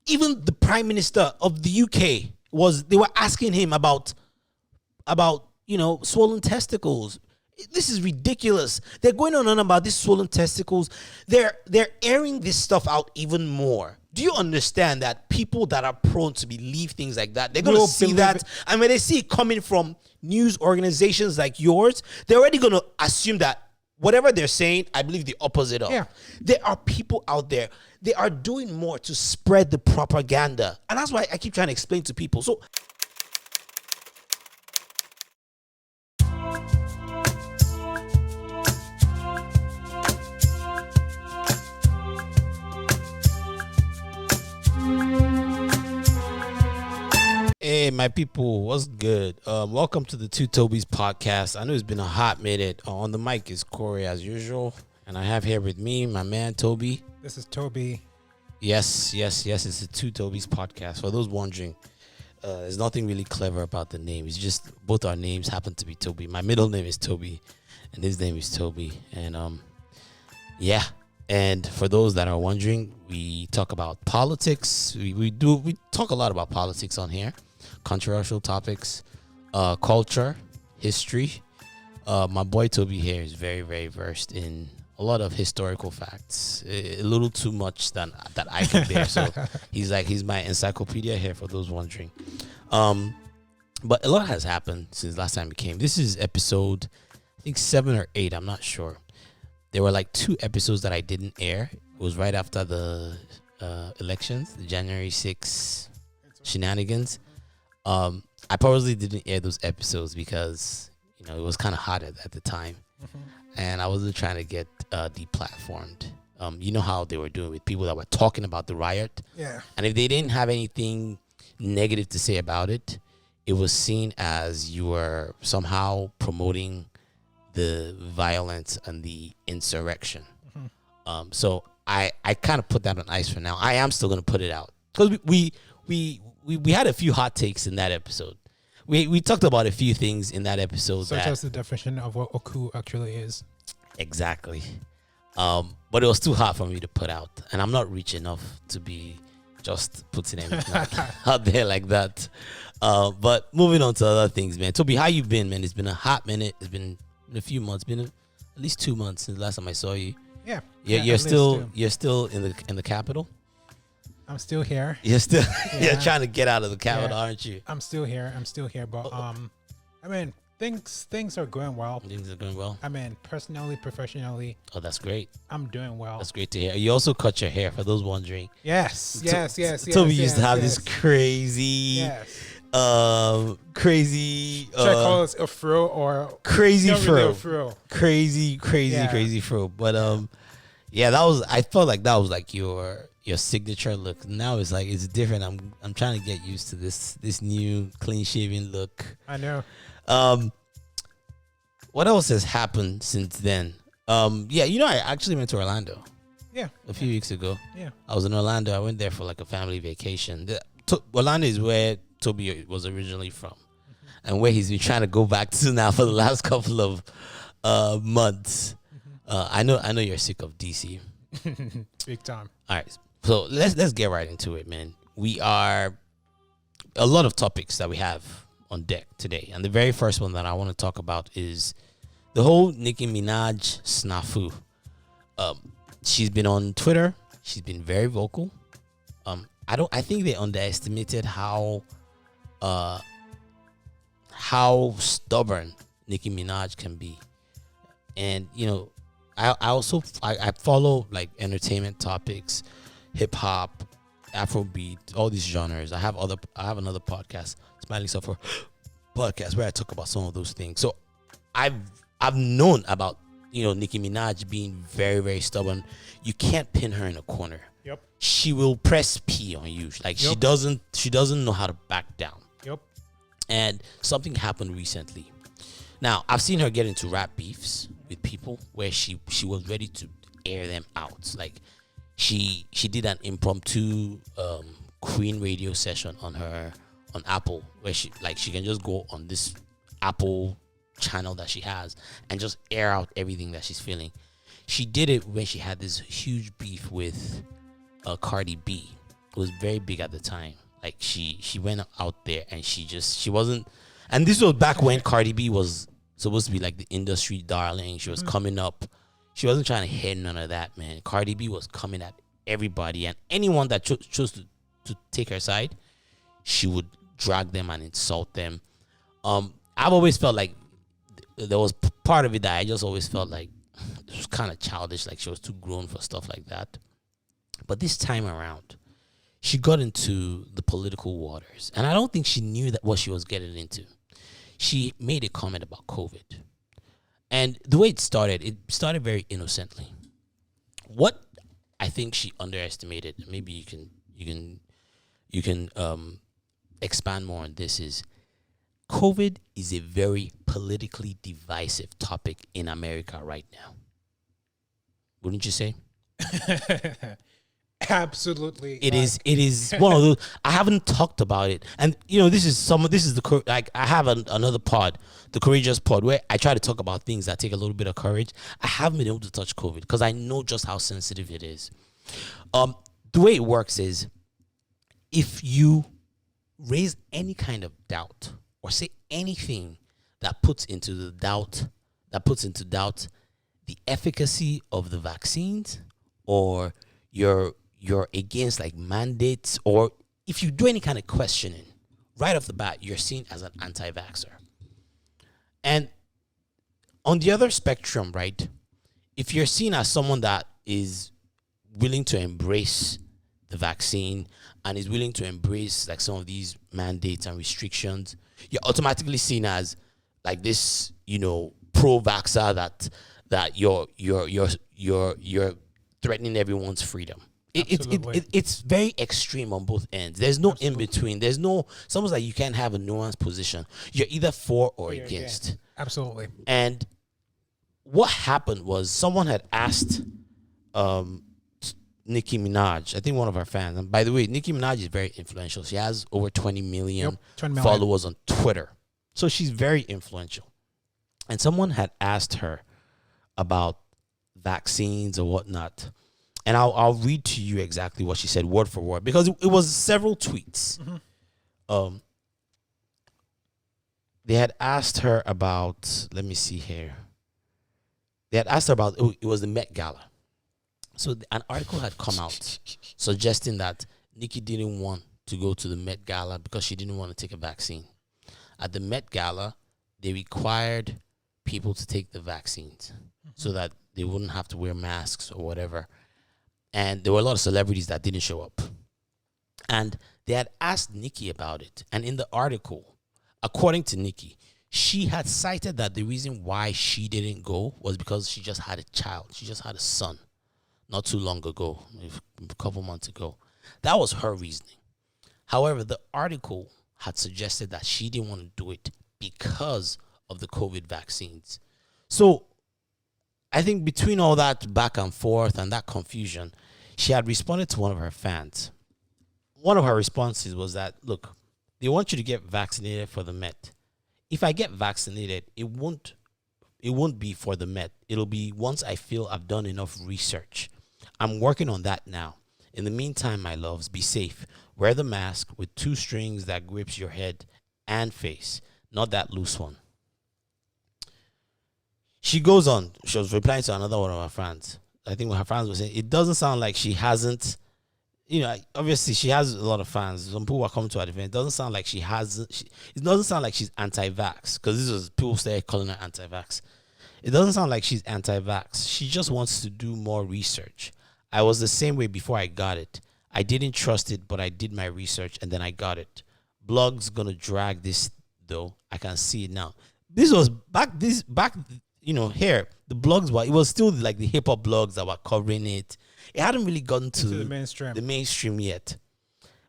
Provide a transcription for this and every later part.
Even the Prime Minister of the UK they were asking him about swollen testicles. This is ridiculous. They're going on about these swollen testicles. They're airing this stuff out even more. Do you understand that people that are prone to believe things like that, they're going to see that, and when they see it coming from news organizations like yours, they're already going to assume that whatever they're saying, I believe the opposite of. Yeah. There are people out there, they are doing more to spread the propaganda. And that's why I keep trying to explain to people. So hey, my people, what's good? Welcome to the Tobis podcast. I know it's been a hot minute. On the mic is Corey as usual, and I have here with me my man Toby. This is Toby. Yes. It's the Tobis podcast. For those wondering, there's nothing really clever about the name. It's just both our names happen to be Toby. My middle name is Toby, and his name is Toby. And yeah. And for those that are wondering, we talk about politics. We talk a lot about politics on here. Controversial topics, culture, history. My boy Toby here is very, very versed in a lot of historical facts. A little too much that I can bear. So he's my encyclopedia here for those wondering. But a lot has happened since last time we came. This is episode, I think 7 or 8. I'm not sure. There were like 2 episodes that I didn't air. It was right after the elections, the January 6th shenanigans. I probably didn't air those episodes because, it was kind of hot at the time. Mm-hmm. And I wasn't trying to get deplatformed. You know how they were doing with people that were talking about the riot? Yeah. And if they didn't have anything negative to say about it, it was seen as you were somehow promoting the violence and the insurrection. Mm-hmm. So I kind of put that on ice for now. I am still going to put it out because we had a few hot takes in that episode. We talked about a few things in that episode. Such as the definition of what oku actually is. Exactly. But it was too hot for me to put out. And I'm not rich enough to be just putting anything out there like that. But moving on to other things, man. Toby, how you been, man? It's been a hot minute. It's been a few months. Been at least 2 months since the last time I saw you. Yeah. You're still in the capital? I'm still here. You're trying to get out of the capital, aren't you? I'm still here. But I mean, things are going well. Things are going well. I mean, personally, professionally. Oh, that's great. I'm doing well. That's great to hear. You also cut your hair, for those wondering. Yes. Toby used to have this crazy, crazy. Should I call it a fro or crazy fro? Really a fro. Crazy fro. But I felt like that was like your signature look. Now it's like it's different. I'm trying to get used to this new clean shaven look. I know. What else has happened since then? I actually went to Orlando. Yeah. A few weeks ago. Yeah. I was in Orlando. I went there for like a family vacation. Orlando is where Toby was originally from, and where he's been trying to go back to now for the last couple of months. I know you're sick of DC. Big time. All right. So let's get right into it, man. We are a lot of topics that we have on deck today. And the very first one that I want to talk about is the whole Nicki Minaj snafu. She's been on Twitter. She's been very vocal. I think they underestimated how stubborn Nicki Minaj can be. And, I follow like entertainment topics, hip hop, Afrobeat, all these genres. I have another podcast, Smiling Suffer podcast, where I talk about some of those things. So I've known about Nicki Minaj being very, very stubborn. You can't pin her in a corner. Yep. She will press P on you. Like she doesn't know how to back down. Yep. And something happened recently. Now, I've seen her get into rap beefs with people where she was ready to air them out. Like she did an impromptu Queen radio session on Apple, where she can just go on this Apple channel that she has and just air out everything that she's feeling. She did it when she had this huge beef with Cardi B. was very big at the time. Like she went out there and she wasn't. And this was back when Cardi B was supposed to be like the industry darling. She was coming up. She wasn't trying to hit none of that, man. Cardi B was coming at everybody, and anyone that chose to take her side, she would drag them and insult them. I've always felt like there was part of it that I just always felt like it was kind of childish, like she was too grown for stuff like that. But this time around, she got into the political waters, and I don't think she knew that what she was getting into. She made a comment about COVID, and the way it started very innocently. What I think she underestimated, maybe you can expand more on this, is COVID is a very politically divisive topic in America right now. Wouldn't you say? Absolutely. It is one of those. I haven't talked about it, and this is the like I have another pod, the Courageous Pod, where I try to talk about things that take a little bit of courage. I haven't been able to touch COVID because I know just how sensitive it is. The way it works is, if you raise any kind of doubt or say anything that puts into doubt the efficacy of the vaccines, or you're against like mandates, or if you do any kind of questioning, right off the bat, you're seen as an anti-vaxxer. And on the other spectrum, right, if you're seen as someone that is willing to embrace the vaccine and is willing to embrace like some of these mandates and restrictions, you're automatically seen as like this, pro-vaxxer that you're threatening everyone's freedom. It's very extreme on both ends. There's no in between. There's no, it's almost like you can't have a nuanced position. You're either for or against. Absolutely. And what happened was someone had asked Nicki Minaj, I think one of our fans. And by the way, Nicki Minaj is very influential. She has over 20 million followers on Twitter. So she's very influential. And someone had asked her about vaccines or whatnot. And I'll read to you exactly what she said, word for word, because it was several tweets. They had asked her about, let me see here. They had asked her about, it was the Met Gala. So an article had come out suggesting that Nicki didn't want to go to the Met Gala because she didn't want to take a vaccine. At the Met Gala, they required people to take the vaccines so that they wouldn't have to wear masks or whatever. And there were a lot of celebrities that didn't show up. And they had asked Nicki about it. And in the article, according to Nicki, she had cited that the reason why she didn't go was because she just had a child. She just had a son not too long ago, a couple months ago. That was her reasoning. However, the article had suggested that she didn't want to do it because of the COVID vaccines. So I think between all that back and forth and that confusion, she had responded to one of her fans. One of her responses was that, look, they want you to get vaccinated for the Met. If I get vaccinated, it won't be for the Met. It'll be once I feel I've done enough research. I'm working on that now. In the meantime, my loves, be safe. Wear the mask with 2 strings that grips your head and face, not that loose one. She goes on. She was replying to another one of her fans. I think what her fans were saying, it doesn't sound like she hasn't, obviously she has a lot of fans. Some people are coming to her defense. It doesn't sound like she hasn't. It doesn't sound like she's anti-vax, because this was people started calling her anti-vax. It doesn't sound like she's anti-vax. She just wants to do more research. I was the same way before I got it. I didn't trust it, but I did my research and then I got it. Blog's gonna drag this though. I can see it now. This was back. Here the blogs were. It was still like the hip hop blogs that were covering it. It hadn't really gotten to the mainstream yet.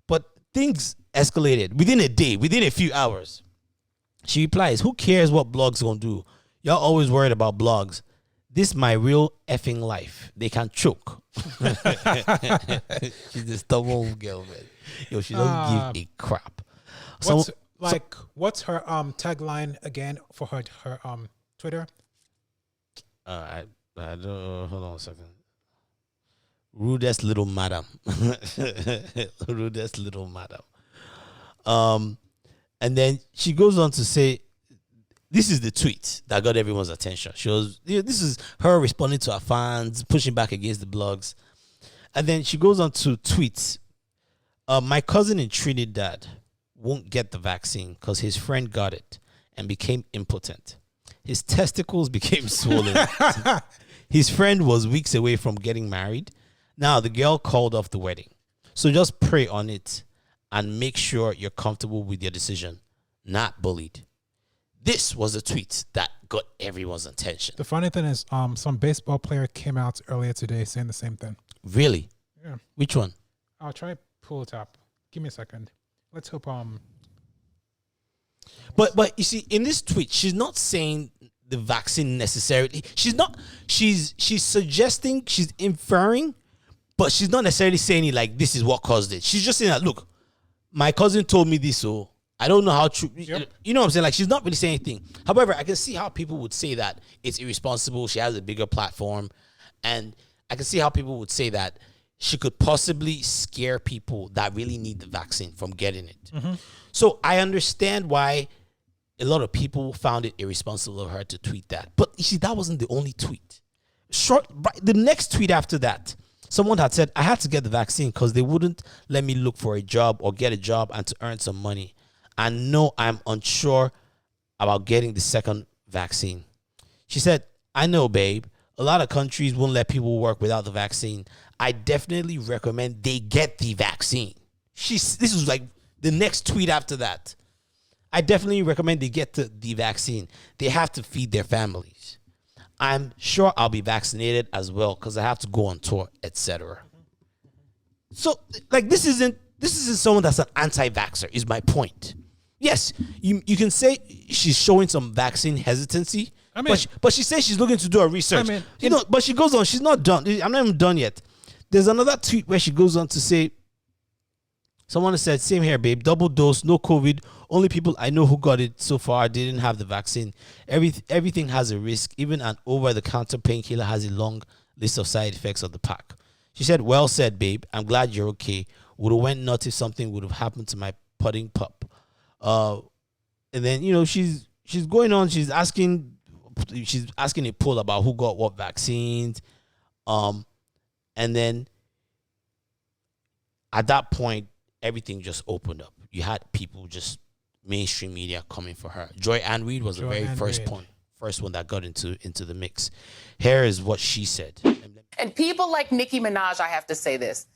But things escalated within a day, within a few hours. She replies, "Who cares what blogs gonna do? Y'all always worried about blogs. This my real effing life. They can choke." She's a stubborn girl, man. She doesn't give a crap. What's her tagline again for her Twitter? I don't. Hold on a second. Rudest little madam. Rudest little madam. Um, and then she goes on to say, this is the tweet that got everyone's attention. She was, this is her responding to her fans, pushing back against the blogs. And then she goes on to tweet, my cousin in Trinidad won't get the vaccine because his friend got it and became impotent. His testicles became swollen. His friend was weeks away from getting married. Now the girl called off the wedding. So just pray on it and make sure you're comfortable with your decision, not bullied. This was a tweet that got everyone's attention. The funny thing is, some baseball player came out earlier today saying the same thing. Really? Yeah. Which one? I'll try to pull it up. Give me a second. Let's hope. But you see, in this tweet, she's not saying the vaccine necessarily. She's not. She's suggesting. She's inferring, but she's not necessarily saying it like this is what caused it. She's just saying that, look, my cousin told me this, so I don't know how true. Yep. You know what I'm saying? Like, she's not really saying anything. However, I can see how people would say that it's irresponsible. She has a bigger platform, and I can see how people would say that she could possibly scare people that really need the vaccine from getting it. Mm-hmm. So I understand why a lot of people found it irresponsible of her to tweet that. But you see, that wasn't the only tweet. The next tweet after that, someone had said, I had to get the vaccine because they wouldn't let me look for a job or get a job and to earn some money. And no, I'm unsure about getting the second vaccine. She said, I know, babe. A lot of countries won't let people work without the vaccine. I definitely recommend they get the vaccine. This was like the next tweet after that. I definitely recommend they get the vaccine. They have to feed their families. I'm sure I'll be vaccinated as well because I have to go on tour, etc. So, like, this isn't someone that's an anti-vaxxer, is my point. Yes, you can say she's showing some vaccine hesitancy, I mean, but she says she's looking to do her research. I mean, but she goes on. She's not done. I'm not even done yet. There's another tweet where she goes on to say, someone said, same here, babe, double dose, no COVID. Only people I know who got it so far didn't have the vaccine. Everything has a risk. Even an over-the-counter painkiller has a long list of side effects of the pack. She said, well said, babe. I'm glad you're okay. Would have went nuts if something would have happened to my pudding pup. And then, she's going on. She's asking a poll about who got what vaccines. And then at that point, everything just opened up. You had people just mainstream media coming for her. Joy Ann Reid was the very first one that got into the mix. Here is what she said. And people like Nicki Minaj, I have to say this.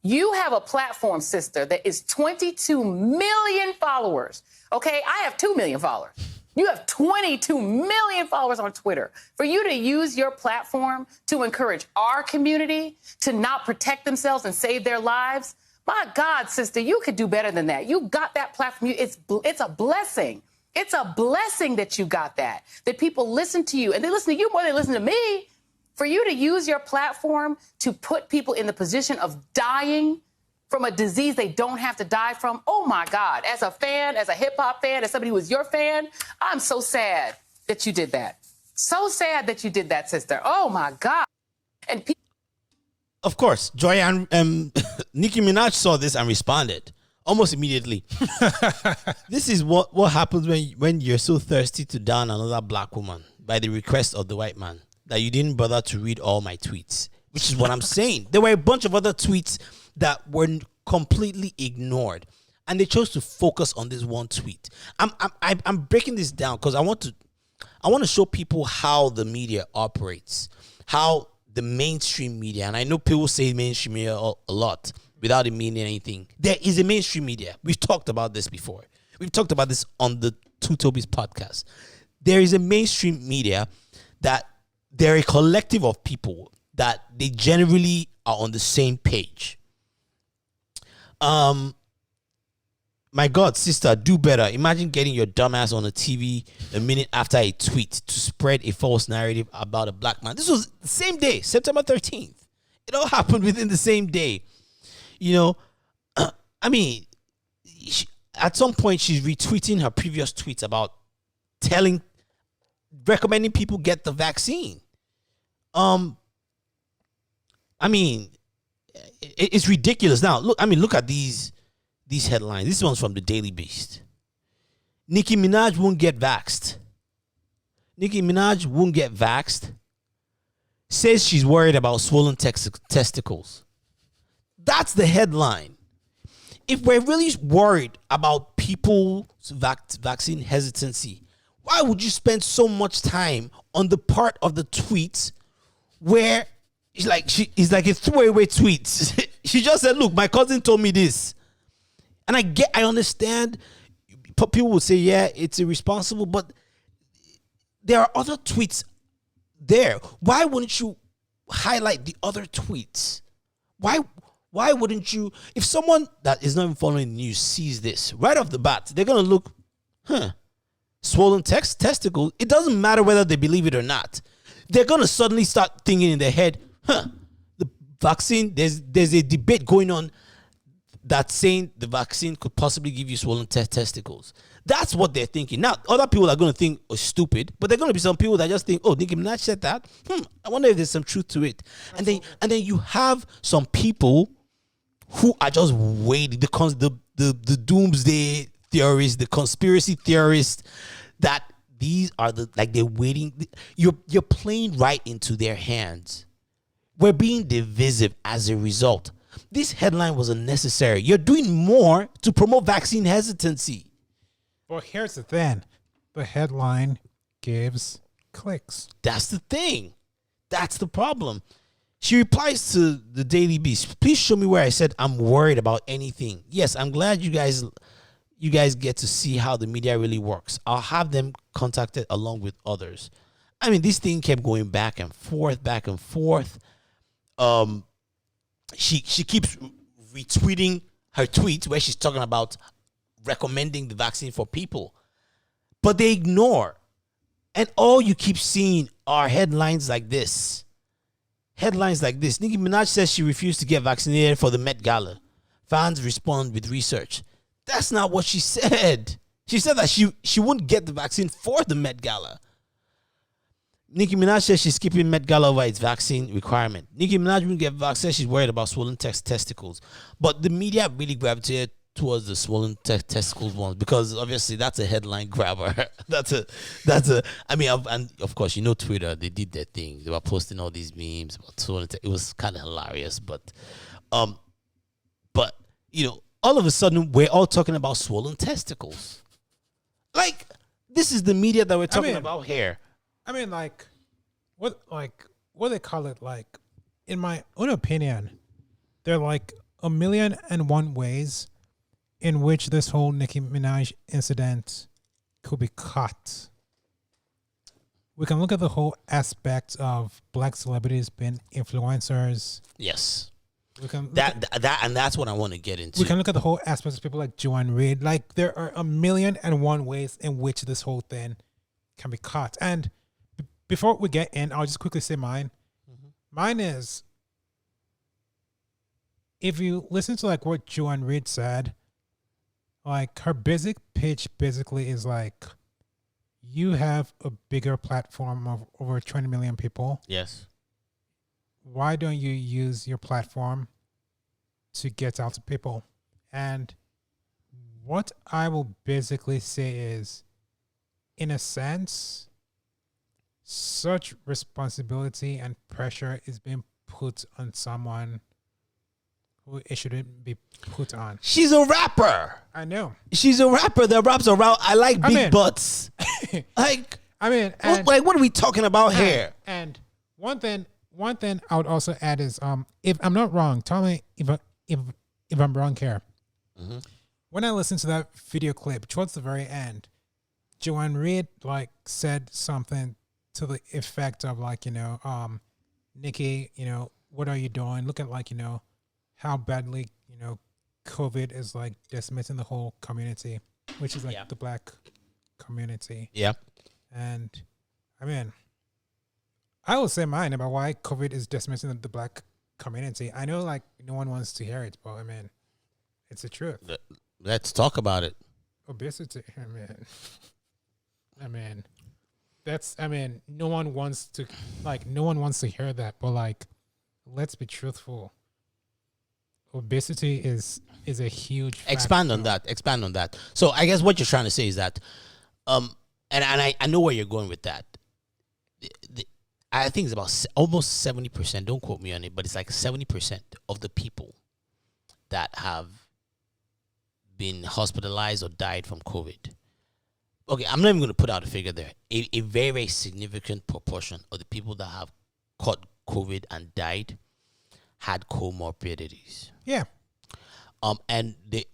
You have a platform, sister, that is 22 million followers. Okay, I have 2 million followers. You have 22 million followers on Twitter. For you to use your platform to encourage our community to not protect themselves and save their lives, my God, sister, you could do better than that. You got that platform. It's a blessing. It's a blessing that you got that people listen to you. And they listen to you more than they listen to me. For you to use your platform to put people in the position of dying from a disease they don't have to die from. Oh, my God. As a fan, as a hip hop fan, as somebody who was your fan, I'm so sad that you did that. So sad that you did that, sister. Oh, my God. And of course, Joy and Nicki Minaj saw this and responded almost immediately. This is what happens when you're so thirsty to down another black woman by the request of the white man that you didn't bother to read all my tweets, which is what I'm saying. There were a bunch of other tweets that were completely ignored, and they chose to focus on this one tweet. I'm breaking this down because I want to show people how the media operates, how the mainstream media, and I know people say mainstream media a lot without it meaning anything. There is a mainstream media. We've talked about this before. We've talked about this on the Two Tobis podcast. There is a mainstream media that they're a collective of people that they generally are on the same page. My God, sister, do better. Imagine getting your dumbass on a TV a minute after a tweet to spread a false narrative about a black man. This was the same day, September 13th. It all happened within the same day. I mean, at some point, she's retweeting her previous tweets about recommending people get the vaccine. I mean, it's ridiculous. Now, look at these headlines. This one's from the Daily Beast. Nicki Minaj won't get vaxxed. Nicki Minaj won't get vaxxed. Says she's worried about swollen testicles. That's the headline. If we're really worried about people's vaccine hesitancy, why would you spend so much time on the part of the tweets where it's like a throwaway tweet? She just said, "Look, my cousin told me this," and I understand. People would say, "Yeah, it's irresponsible," but there are other tweets there. Why wouldn't you highlight the other tweets? Why wouldn't you? If someone that is not even following the news sees this right off the bat, they're gonna look, swollen testicles. It doesn't matter whether they believe it or not. They're gonna suddenly start thinking in their head, the vaccine. There's a debate going on that's saying the vaccine could possibly give you swollen testicles. That's what they're thinking. Now, other people are going to think, oh, stupid, but there are going to be some people that just think, oh, Nicki Minaj said that. I wonder if there's some truth to it. And then you have some people who are just waiting, the doomsday theorists, the conspiracy theorists, that these are they're waiting. You're playing right into their hands. We're being divisive as a result. This headline was unnecessary. You're doing more to promote vaccine hesitancy. Well, here's the thing. The headline gives clicks. That's the thing. That's the problem. She replies to the Daily Beast. Please show me where I said I'm worried about anything. Yes, I'm glad you guys get to see how the media really works. I'll have them contacted along with others. I mean, this thing kept going back and forth, back and forth. She keeps retweeting her tweets where she's talking about recommending the vaccine for people, but they ignore, and all you keep seeing are headlines like this. Nicki Minaj says she refused to get vaccinated for the Met Gala. Fans respond with research. That's not what she said. She said that she wouldn't get the vaccine for the Met Gala. Nicki Minaj says she's skipping Met Gala over its vaccine requirement. Nicki Minaj wouldn't get vaccinated. Says she's worried about swollen testicles. But the media really gravitated towards the swollen testicles ones because obviously that's a headline grabber. And of course, Twitter, they did their thing. They were posting all these memes about swollen it was kind of hilarious, but all of a sudden we're all talking about swollen testicles. Like, this is the media that we're talking about here. What they call it, in my own opinion, there are 1,000,001 ways in which this whole Nicki Minaj incident could be cut. We can look at the whole aspect of black celebrities being influencers. Yes. We can and that's what I want to get into. We can look at the whole aspect of people like Joanne Reid. There are 1,000,001 ways in which this whole thing can be cut. And before we get in, I'll just quickly say mine. Mm-hmm. Mine is, if you listen to what Joanne Reid said, her basic pitch basically is you have a bigger platform of over 20 million people. Yes. Why don't you use your platform to get out to people? And what I will basically say is, in a sense, such responsibility and pressure is being put on someone who it shouldn't be put on. She's a rapper. I know. She's a rapper that raps around. I like big butts. What are we talking about here? And one thing I would also add is, if I'm not wrong, tell me if I'm wrong here. Mm-hmm. When I listened to that video clip towards the very end, Joanne Reid said something to the effect of Nicki, what are you doing? Look at how badly COVID is decimating the whole community, which is the black community. Yeah. And I will say mine about why COVID is decimating the black community. I know no one wants to hear it, but it's the truth. Let's talk about it. Obesity. That's no one wants to hear that, but let's be truthful. obesity is a huge factor. Expand on that. So I guess what you're trying to say is that, and I know where you're going with that. I think it's about almost 70%. Don't quote me on it, but it's like 70% of the people that have been hospitalized or died from COVID. Okay, I'm not even going to put out a figure there. A very, very significant proportion of the people that have caught COVID and died had comorbidities. Yeah. And this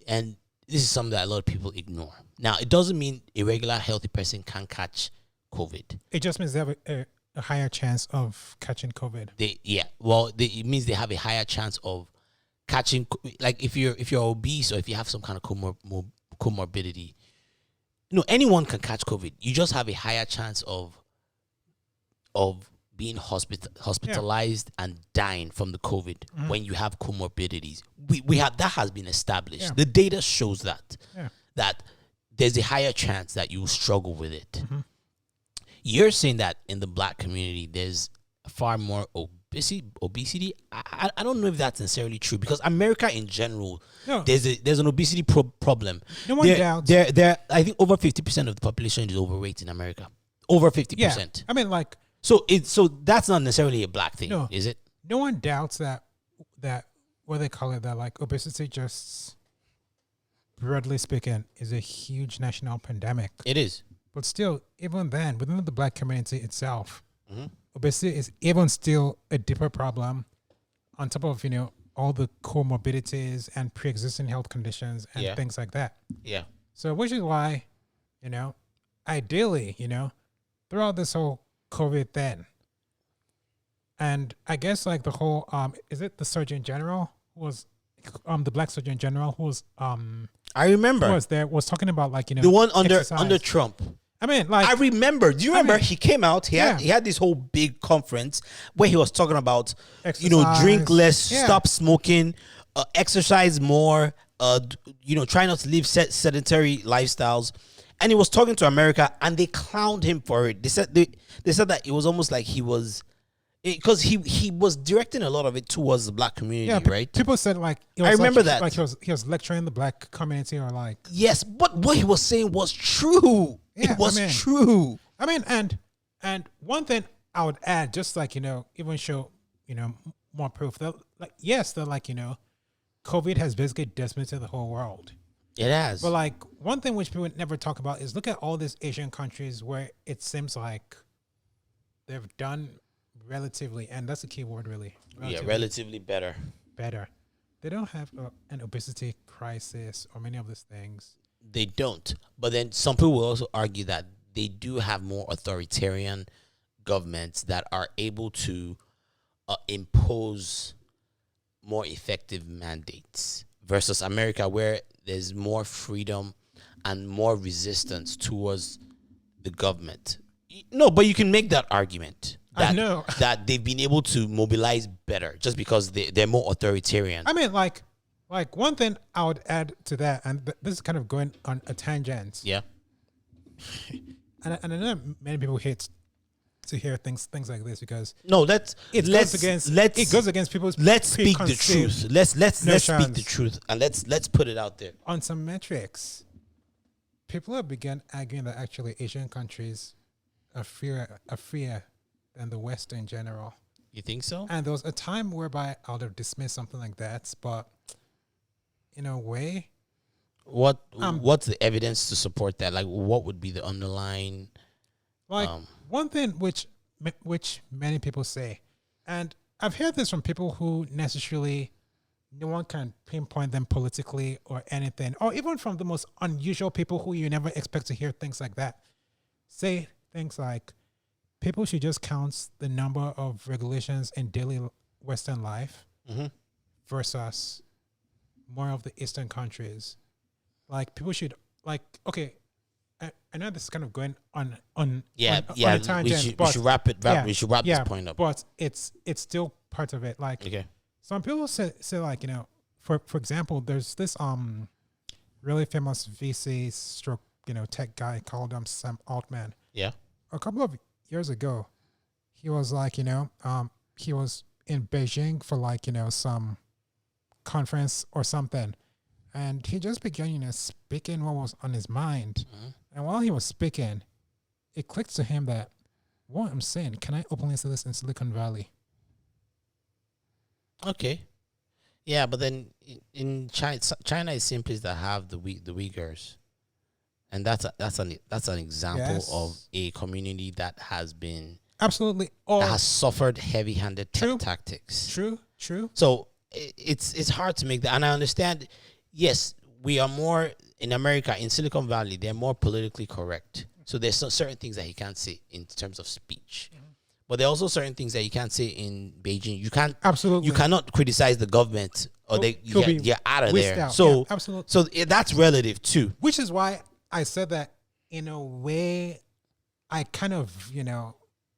is something that a lot of people ignore. Now, it doesn't mean a regular healthy person can catch COVID. It just means they have a higher chance of catching COVID. It means they have a higher chance of catching. Like if you're obese or if you have some kind of comorbidity, anyone can catch COVID. You just have a higher chance of being hospitalized and dying from the COVID when you have comorbidities. We have that has been established. Yeah. The data shows that Yeah. there's a higher chance that you will struggle with it. You're saying that in the black community there's far more obesity. I don't know if that's necessarily true, because America in general, there's an obesity problem. No one doubts. I think over 50% of the population is overweight in America. Over 50%. Yeah. I mean, like, so that's not necessarily a black thing, is it? No one doubts that what they call it, that like obesity, just broadly speaking, is a huge national pandemic. It is. But still, even then, within the black community itself, obesity is even still a deeper problem, on top of, all the comorbidities and pre-existing health conditions and things like that. Yeah. So which is why, ideally, throughout this whole COVID thing, and I guess like the whole, is it the Surgeon General who was, the black Surgeon General who was, I remember. Who was there, was talking about like, the one under exercise. Trump. I mean, like, I remember. Do you remember? He came out. He had this whole big conference where he was talking about, exercise. Drink less, stop smoking, exercise more, try not to live sedentary lifestyles. And he was talking to America, and they clowned him for it. They said that it was almost like he was, because he was directing a lot of it towards the black community, right? People said like, I remember that, like he was lecturing the black community, or like, yes, but what he was saying was true. Yeah, it was true. I mean, and one thing I would add, just like, even show, more proof that, like, yes, that, like, COVID has basically decimated the whole world. It has. But like, one thing which people never talk about is look at all these Asian countries where it seems like they've done relatively, and that's a key word, really. Relatively better. They don't have an obesity crisis or many of these things. They don't. But then some people will also argue that they do have more authoritarian governments that are able to impose more effective mandates versus America, where there's more freedom and more resistance towards the government. No, but you can make that argument. I know. That they've been able to mobilize better just because they're more authoritarian. I mean, like one thing I would add to that, and this is kind of going on a tangent. Yeah. And I know many people hate to hear things like this, because it goes against people's let's speak the truth. Let's speak the truth, and let's put it out there. On some metrics, people have begun arguing that actually Asian countries are freer than the West in general. You think so? And there was a time whereby I would have dismissed something like that, but in a way, what's the evidence to support that? Like, what would be the underlying? Like, one thing which many people say, and I've heard this from people who necessarily no one can pinpoint them politically or anything, or even from the most unusual people who you never expect to hear things like that, say things like, people should just count the number of regulations in daily Western life versus more of the Eastern countries. Like, people should, like, okay, I know this is kind of going on a tangent, we should wrap this point up. But it's still part of it. Like, okay, some people say like, for example, there's this really famous VC stroke tech guy called Sam Altman. Yeah. A couple of years ago, he was like, he was in Beijing for like, some conference or something, and he just began, speaking what was on his mind. And while he was speaking, it clicked to him that what I'm saying, can I openly say this in Silicon Valley? Okay. Yeah, but then in China is same place that have the Uyghurs, and that's an example Yes. of a community that has been Absolutely. Or that has suffered heavy-handed True. tactics. true. So it's hard to make that, and I understand. Yes, we are more in America, in Silicon Valley. They're more politically correct. So there's certain things that he can't say in terms of speech, but there are also certain things that you can't say in Beijing. You can't Absolutely. You cannot criticize the government, or He'll be you're out of whisked there. out. So Yeah, absolutely. So that's relative too. Which is why I said that in a way, I kind of,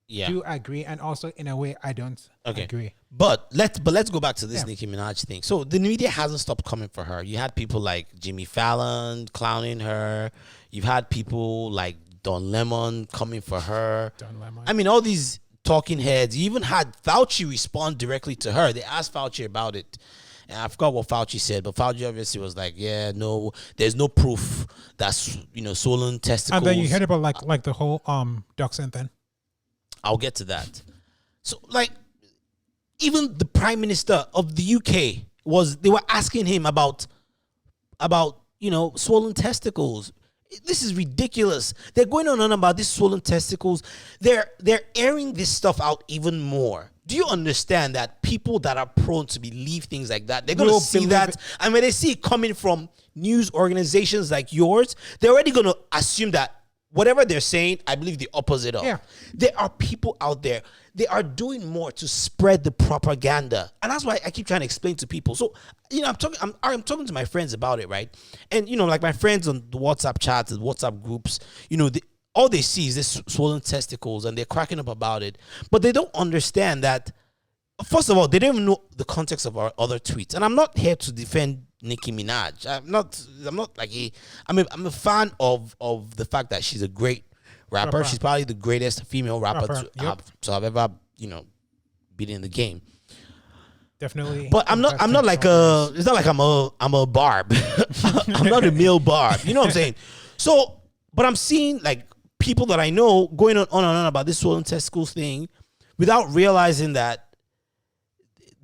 Yeah. do agree, and also in a way I don't Okay. agree. But let's go back to this Yeah. Nicki Minaj thing. So the media hasn't stopped coming for her. You had people like Jimmy Fallon clowning her. You've had people like Don Lemon coming for her. Don Lemon. I mean, all these talking heads. You even had Fauci respond directly to her. They asked Fauci about it. And I forgot what Fauci said, but Fauci obviously was like, "Yeah, no, there's no proof that's swollen testicles." And then you heard about like the whole dachshund thing. I'll get to that. So, like, even the Prime Minister of the UK they were asking him about swollen testicles. This is ridiculous. They're going on about these swollen testicles. They're airing this stuff out even more. Do you understand that people that are prone to believe things like that, they're going to Will see believe that, it. and when they see it coming from news organizations like yours, they're already going to assume that whatever they're saying, I believe the opposite of. Yeah. There are people out there, they are doing more to spread the propaganda. And that's why I keep trying to explain to people. So, I'm talking to my friends about it, right? And, like my friends on the WhatsApp chats and WhatsApp groups, all they see is this swollen testicles, and they're cracking up about it. But they don't understand that, first of all, they don't even know the context of our other tweets. And I'm not here to defend Nicki Minaj. I'm not like I'm a fan of the fact that she's a great rapper. She's probably the greatest female rapper to have ever, been in the game. Definitely. But I'm not like it's not like I'm a barb. I'm not a male barb. You know what I'm saying? So, but I'm seeing like people that I know going on and on about this swollen testicles thing without realizing that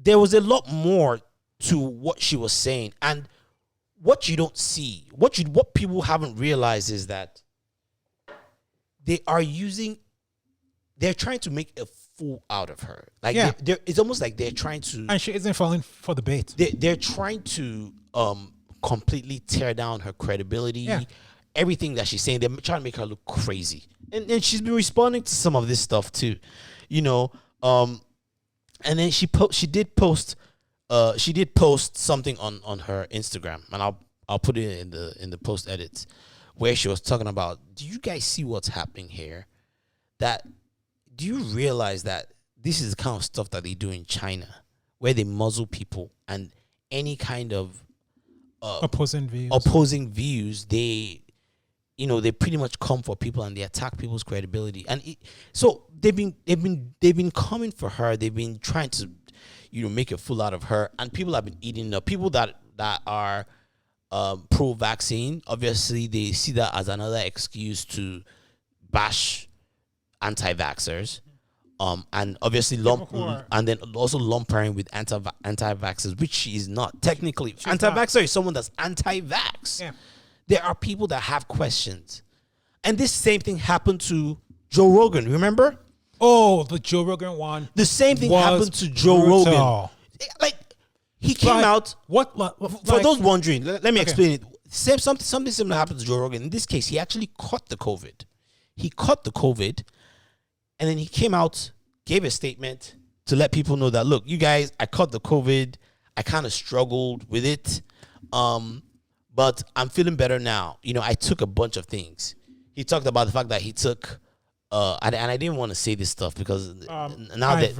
there was a lot more to what she was saying. And what you don't see, what people haven't realized is that they're trying to make a fool out of her. Like, it's almost like they're trying to, and she isn't falling for the bait. they're trying to completely tear down her credibility. Yeah. Everything that she's saying, they're trying to make her look crazy. And she's been responding to some of this stuff too, and then she did post something on her Instagram, and I'll put it in the post edits, where she was talking about, do you guys see what's happening here? Do you realize that this is the kind of stuff that they do in China, where they muzzle people, and any kind of Opposing views. They pretty much come for people, and they attack people's credibility. And so they've been coming for her. They've been trying to make a fool out of her, and people have been eating up. People that are pro-vaccine, obviously they see that as another excuse to bash anti-vaxxers, and obviously and then also lump her in with anti-vaxxers, which she is not technically. Anti-vaxxer is someone that's anti-vax. Yeah. There are people that have questions, and this same thing happened to Joe Rogan. Remember? Oh, the Joe Rogan one. The same thing happened to Joe Rogan. Like, he came out. For those wondering, let me explain it. Something similar happened to Joe Rogan. In this case, he actually caught the COVID. He caught the COVID, and then he came out, gave a statement to let people know that, look, you guys, I caught the COVID. I kind of struggled with it, but I'm feeling better now. I took a bunch of things. He talked about the fact that he took. And I didn't want to say this stuff because now that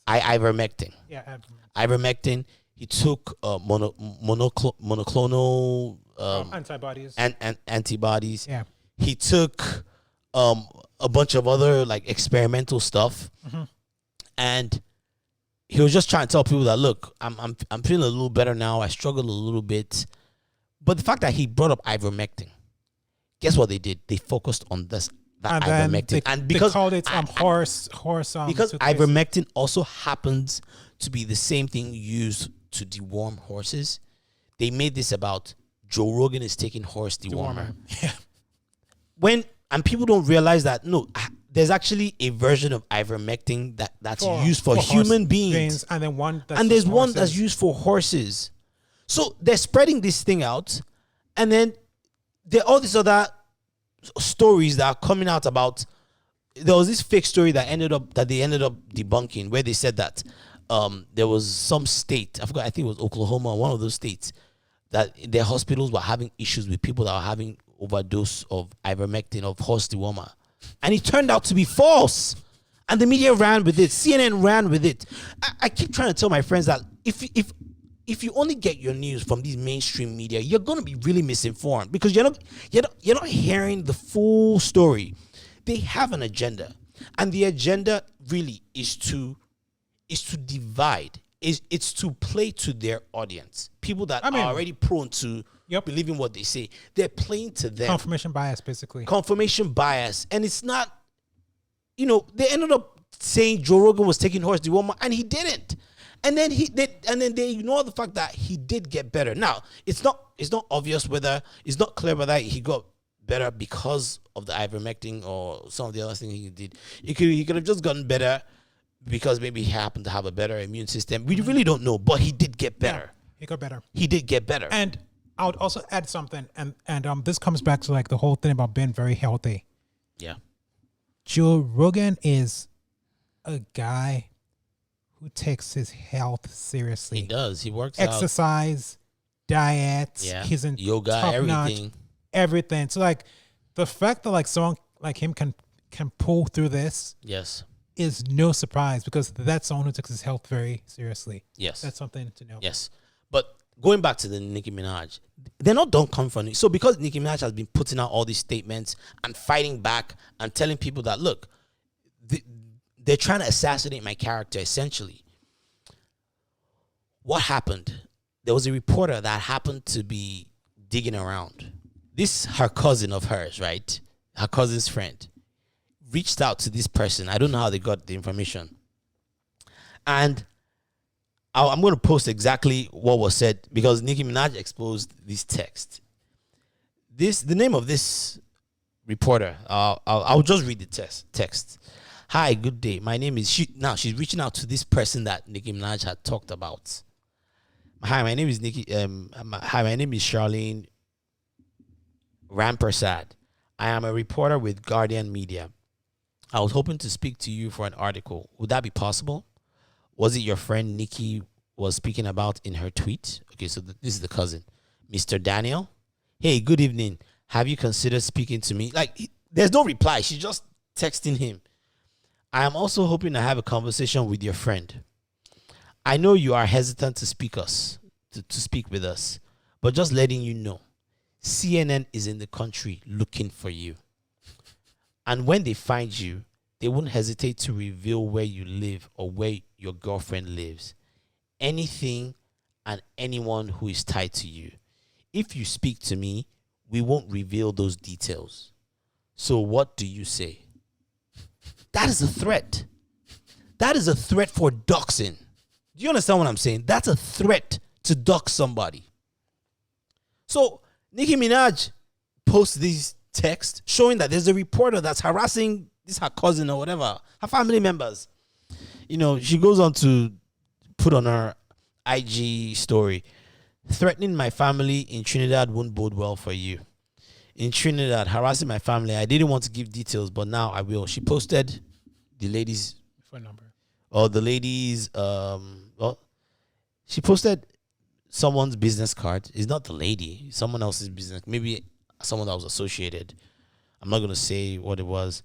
ivermectin. Yeah, Ivermectin. He took monoclonal antibodies. and antibodies. Yeah. He took a bunch of other like experimental stuff, and he was just trying to tell people that, look, I'm feeling a little better now. I struggled a little bit. But the fact that he brought up ivermectin, guess what they did? They focused on that And then ivermectin. they, And because they called it horse because toothpaste. ivermectin also happens to be the same thing used to deworm horses, they made this about Joe Rogan is taking horse dewormer. Yeah. And people don't realize that, no, there's actually a version of ivermectin that's used for human beings. And then there's one that's used for horses. So they're spreading this thing out. And then there are all these other stories that are coming out about. There was this fake story that they ended up debunking, where they said that there was some state, I forgot, I think it was Oklahoma, one of those states, that their hospitals were having issues with people that were having overdose of ivermectin, of horse dewormer. And it turned out to be false. And the media ran with it. CNN ran with it. I keep trying to tell my friends that if you only get your news from these mainstream media, you're going to be really misinformed, because you're not hearing the full story. They have an agenda, and the agenda really is to divide. It's to play to their audience. People that are already prone to believing what they say. They're playing to them. Confirmation bias, basically. Confirmation bias. And it's not, they ended up saying Joe Rogan was taking horse dewormer, and he didn't. And then they ignore the fact that he did get better. Now, it's not obvious whether, it's not clear whether he got better because of the ivermectin or some of the other things he did. He could have just gotten better because maybe he happened to have a better immune system. We really don't know, but he did get better. Yeah, he got better. He did get better. And I would also add something, and this comes back to like the whole thing about being very healthy. Yeah. Joe Rogan is a guy who takes his health seriously. He does. He works exercise, diet. Yeah. He's in yoga, everything. Everything. So like the fact that like someone like him can pull through this. Yes. Is no surprise, because that's someone who takes his health very seriously. Yes. That's something to know. Yes. But going back to the Nicki Minaj, they're not done coming from it. So because Nicki Minaj has been putting out all these statements and fighting back and telling people that, look, they're trying to assassinate my character, essentially. What happened? There was a reporter that happened to be digging around. This, her cousin of hers, right? Her cousin's friend, reached out to this person. I don't know how they got the information. And I'm going to post exactly what was said, because Nicki Minaj exposed this text. The name of this reporter, I'll just read the text. Hi, good day. My name is she's reaching out to this person that Nicki Minaj had talked about. Hi, my name is my name is Charlene Rampersad. I am a reporter with Guardian Media. I was hoping to speak to you for an article. Would that be possible? Was it your friend Nicki was speaking about in her tweet? Okay, so this is the cousin. Mr. Daniel? Hey, good evening. Have you considered speaking to me? Like, there's no reply. She's just texting him. I am also hoping to have a conversation with your friend. I know you are hesitant to speak with us, but just letting you know, CNN is in the country looking for you. And when they find you, they won't hesitate to reveal where you live or where your girlfriend lives. Anything and anyone who is tied to you. If you speak to me, we won't reveal those details. So what do you say? That is a threat. That is a threat for doxing. Do you understand what I'm saying? That's a threat to dox somebody. So Nicki Minaj posts these texts showing that there's a reporter that's harassing this her cousin or whatever, her family members. She goes on to put on her IG story, threatening my family in Trinidad won't bode well for you. In Trinidad, harassing my family. I didn't want to give details, but now I will. She posted the lady's phone number. Or the lady's she posted someone's business card. It's not the lady, someone else's business. Maybe someone that was associated. I'm not going to say what it was.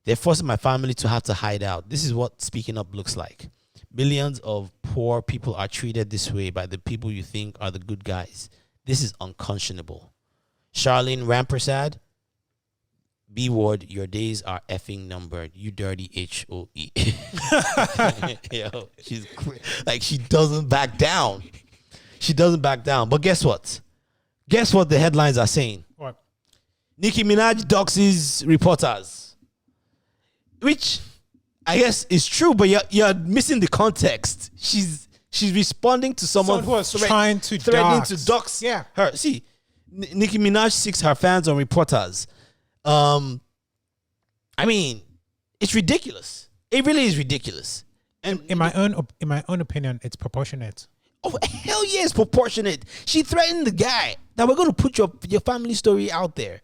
They're forcing my family to have to hide out. This is what speaking up looks like. Millions of poor people are treated this way by the people you think are the good guys. This is unconscionable. Charlene Rampersad, B word, your days are effing numbered. You dirty HOE. Yo, like, she doesn't back down. She doesn't back down. But guess what? Guess what the headlines are saying? What? Nicki Minaj doxes reporters. Which I guess is true, but you're missing the context. She's responding to someone who was threatening to dox yeah. her. See, Nicki Minaj seeks her fans on reporters. I mean, it's ridiculous. It really is ridiculous. And in my own opinion, it's proportionate. Oh, hell yeah, it's proportionate. She threatened the guy that we're going to put your family story out there.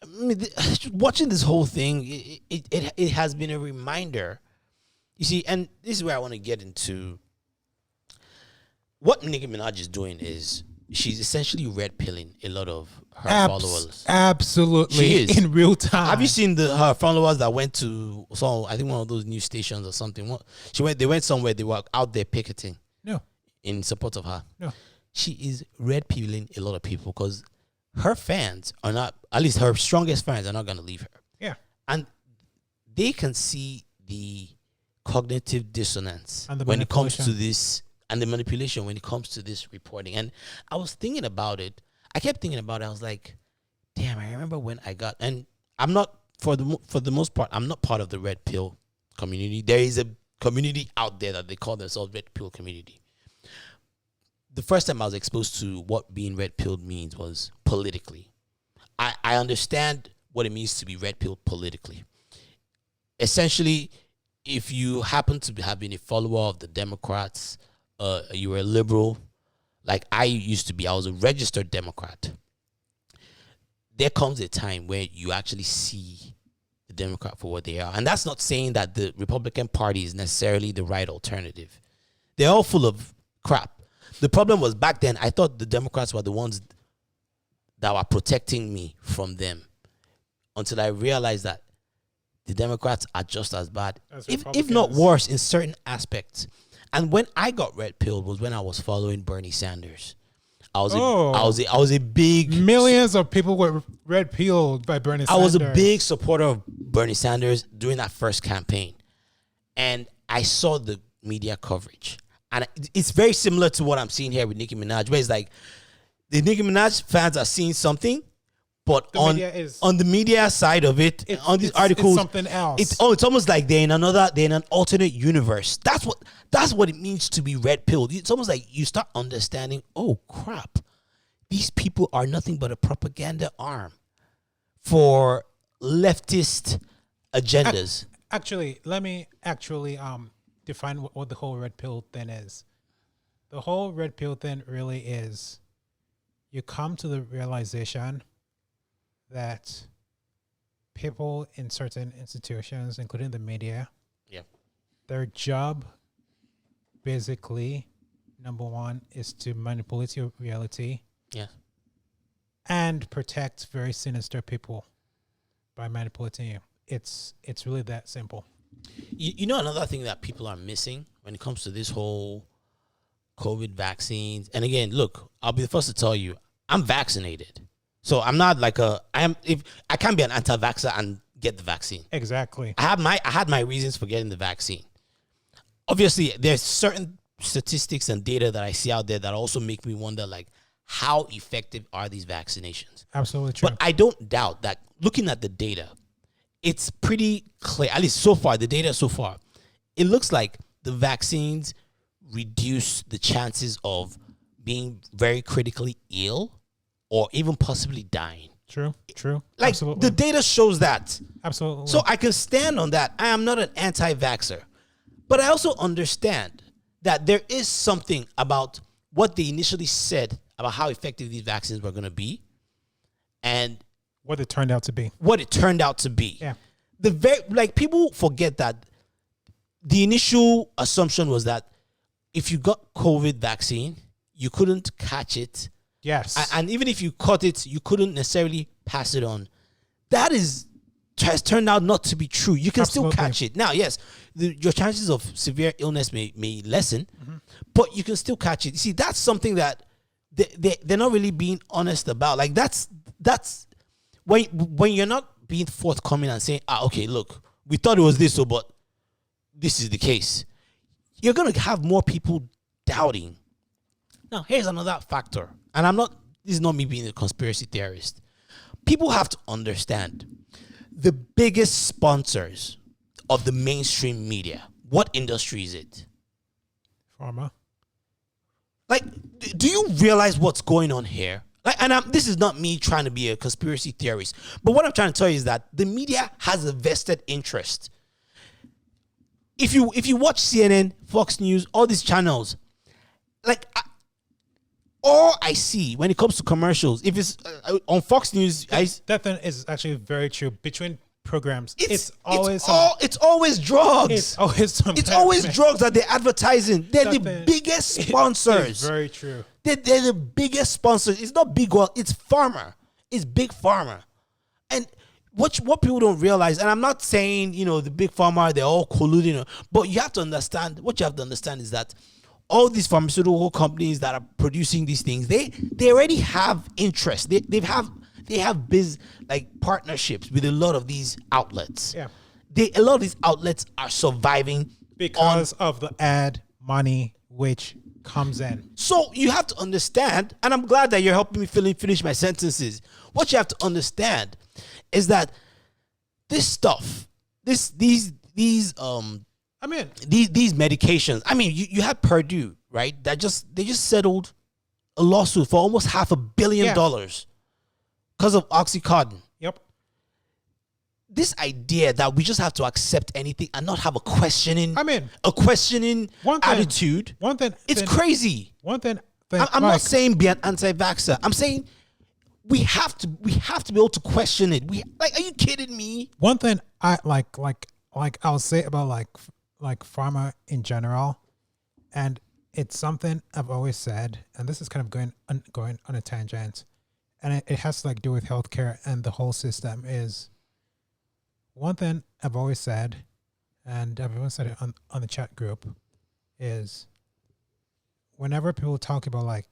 I mean, watching this whole thing, it has been a reminder. You see, and this is where I want to get into what Nicki Minaj is doing is she's essentially red pilling a lot of her followers. Absolutely, she is. In real time. Have you seen her followers that went to I think one of those news stations or something? They went somewhere. They were out there picketing. No. In support of her. No. She is red pilling a lot of people because her fans are not, at least her strongest fans are not going to leave her. Yeah. And they can see the cognitive dissonance and when it comes to this, and the manipulation when it comes to this reporting. And I was thinking about it. I kept thinking about it. I was like, damn, I remember when I got, and I'm not, for the most part, I'm not part of the red pill community. There is a community out there that they call themselves red pill community. The first time I was exposed to what being red pilled means was politically. I understand what it means to be red pilled politically. Essentially, if you happen to have been a follower of the Democrats, you were a liberal, like I used to be, I was a registered Democrat. There comes a time where you actually see the Democrat for what they are. And that's not saying that the Republican Party is necessarily the right alternative. They're all full of crap. The problem was back then, I thought the Democrats were the ones that were protecting me from them until I realized that the Democrats are just as bad, if not worse, in certain aspects. And when I got red pilled was when I was following Bernie Sanders. I was a big... Millions of people were red pilled by Bernie Sanders. I was a big supporter of Bernie Sanders during that first campaign. And I saw the media coverage. And it's very similar to what I'm seeing here with Nicki Minaj, where it's like the Nicki Minaj fans are seeing something, but on the media side of it, on these articles, it's something else. It's almost like they're in an alternate universe. That's what it means to be red pilled. It's almost like you start understanding, oh crap, these people are nothing but a propaganda arm for leftist agendas. Actually, let me define what the whole red pill thing is. The whole red pill thing really is you come to the realization that people in certain institutions, including the media, their job basically, number one, is to manipulate your reality and protect very sinister people by manipulating you. It's really that simple. You know, another thing that people are missing when it comes to this whole COVID vaccines, and again, look, I'll be the first to tell you, I'm vaccinated. So I'm not like if I can't be an anti-vaxxer and get the vaccine. Exactly. I had my reasons for getting the vaccine. Obviously, there's certain statistics and data that I see out there that also make me wonder, like, how effective are these vaccinations? Absolutely true. But I don't doubt that looking at the data, it's pretty clear, at least so far, the data so far, it looks like the vaccines reduce the chances of being very critically ill or even possibly dying. True. Like, absolutely. the data shows that. Absolutely. So I can stand on that. I am not an anti-vaxxer. But I also understand that there is something about what they initially said about how effective these vaccines were going to be and what it turned out to be. Yeah. People forget that the initial assumption was that if you got COVID vaccine, you couldn't catch it. Yes. And even if you caught it, you couldn't necessarily pass it on. That has turned out not to be true. You can still catch it. Now, yes, your chances of severe illness may lessen, but you can still catch it. You see, that's something that they're not really being honest about. Like, that's when you're not being forthcoming and saying, okay, look, we thought it was this, but this is the case, you're going to have more people doubting. Now, here's another factor. And this is not me being a conspiracy theorist. People have to understand the biggest sponsors of the mainstream media. What industry is it? Pharma. Like, do you realize what's going on here? Like, and this is not me trying to be a conspiracy theorist, but what I'm trying to tell you is that the media has a vested interest. If you watch CNN, Fox News, all these channels, like all I see when it comes to commercials, if it's on Fox News, that thing is actually very true. Between programs, it's always drugs. It's always drugs that they're advertising. They're the biggest sponsors. It's very true. They're the biggest sponsors. It's not big oil. It's pharma. It's big pharma. And what people don't realize, and I'm not saying, the big pharma, they're all colluding, but you have to understand, what you have to understand is that all these pharmaceutical companies that are producing these things, they already have interest. They have partnerships with a lot of these outlets. Yeah. A lot of these outlets are surviving because of the ad money which comes in. So you have to understand, and I'm glad that you're helping me finish my sentences. What you have to understand is that this stuff, these medications. I mean, you had Purdue, right? They just settled a lawsuit for almost $500 million because of Oxycontin. Yep. This idea that we just have to accept anything and not have a questioning attitude. It's crazy. I'm not saying be an anti-vaxxer. I'm saying we have to be able to question it. Are you kidding me? One thing I like I'll say about like pharma in general, and it's something I've always said, and this is kind of going on a tangent, and it has to do with healthcare and the whole system. Is one thing I've always said, and I've always said it on the chat group, is whenever people talk about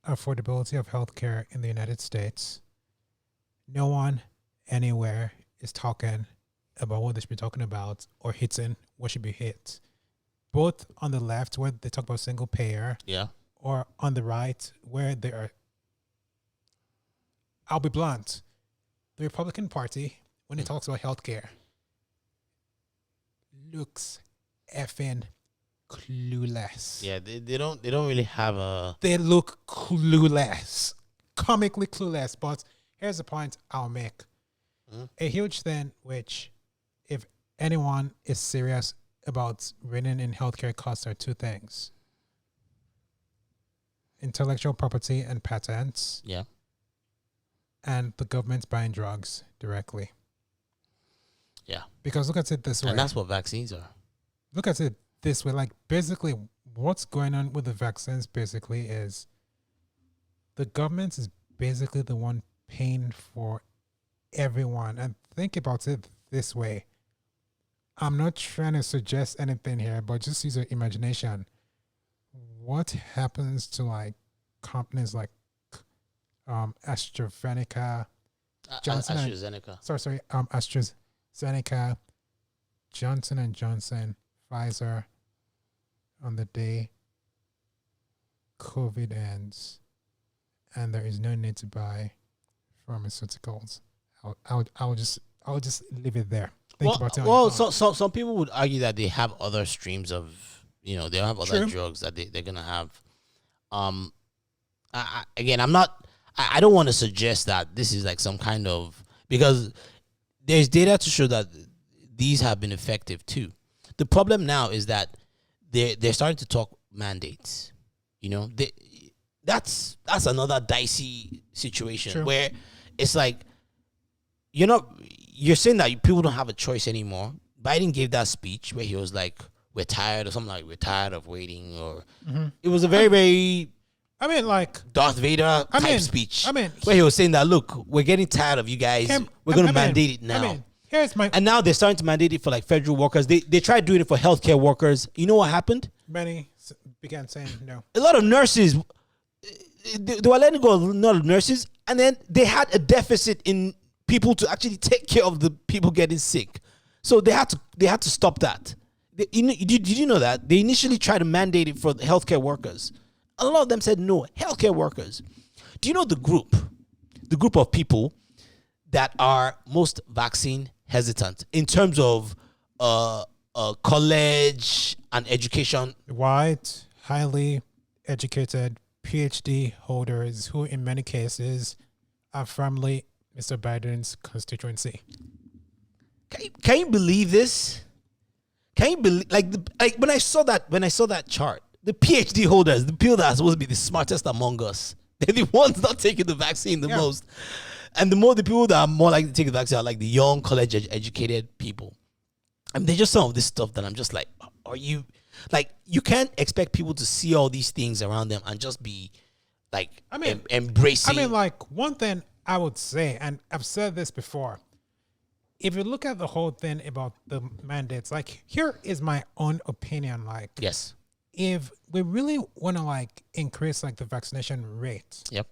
affordability of healthcare in the United States, no one anywhere is talking about what they should be talking about or hitting what should be hit. Both on the left, where they talk about single payer, or on the right, where they are. I'll be blunt. The Republican Party, when it talks about healthcare, looks effing clueless. Yeah, they don't really have a. They look clueless, comically clueless. But here's the point I'll make: a huge thing, which, if anyone is serious about reining in healthcare costs, are two things: intellectual property and patents. Yeah. And the government's buying drugs directly. Yeah. Because look at it this way. And that's what vaccines are. Look at it this way. Basically, what's going on with the vaccines basically is the government is basically the one paying for everyone. And think about it this way. I'm not trying to suggest anything here, but just use your imagination. What happens to companies like AstraZeneca, AstraZeneca, Johnson & Johnson, Pfizer, on the day COVID ends and there is no need to buy pharmaceuticals? I'll just leave it there. Think about it. Well, so some people would argue that they have other streams of, they have other drugs that they're gonna have. I don't want to suggest that this is some kind of, because there's data to show that these have been effective too. The problem now is that they're starting to talk mandates. That's another dicey situation where it's you're saying that people don't have a choice anymore. Biden gave that speech where he was like, we're tired, or something we're tired of waiting, or it was a very, very Darth Vader type speech. Where he was saying that, look, we're getting tired of you guys. We're going to mandate it now. And now they're starting to mandate it for federal workers. They tried doing it for healthcare workers. You know what happened? Many began saying no. A lot of nurses, they were letting go of a lot of nurses, and then they had a deficit in people to actually take care of the people getting sick. So they had to stop that. Did you know that? They initially tried to mandate it for the healthcare workers. A lot of them said no, healthcare workers. Do you know the group of people that are most vaccine hesitant in terms of college and education? White, highly educated PhD holders who in many cases are firmly Mr. Biden's constituency. Can you believe this? Can you believe like when I saw that chart, the PhD holders, the people that are supposed to be the smartest among us, they're the ones not taking the vaccine the most. And the people that are more likely to take the vaccine are like the young college educated people. I mean, there's just some of this stuff that I'm just like, are you like, you can't expect people to see all these things around them and just be like, embracing. I mean, like, one thing I would say, and I've said this before, if you look at the whole thing about the mandates, like, here is my own opinion. Like, yes, if we really want to like increase like the vaccination rate, yep,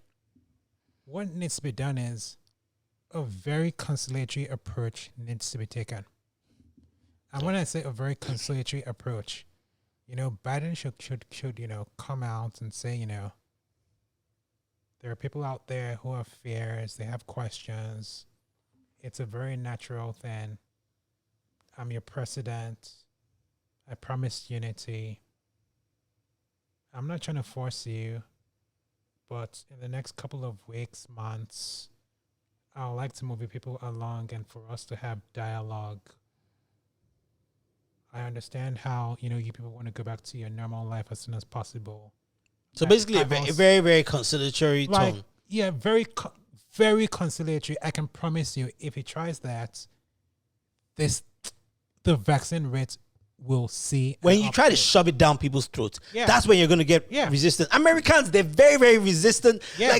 what needs to be done is a very conciliatory approach needs to be taken. And when I say a very conciliatory approach, Biden should come out and say, there are people out there who have fears, they have questions. It's a very natural thing. I'm your president. I promised unity. I'm not trying to force you, but in the next couple of weeks, months, I would like to move people along and for us to have dialogue. I understand how, you people want to go back to your normal life as soon as possible. So basically, a very, very conciliatory tone. Yeah, very conciliatory. I can promise you, if he tries that, the vaccine rate will see. When you try to shove it down people's throats, that's when you're going to get resistance. Americans, they're very, very resistant. Yeah.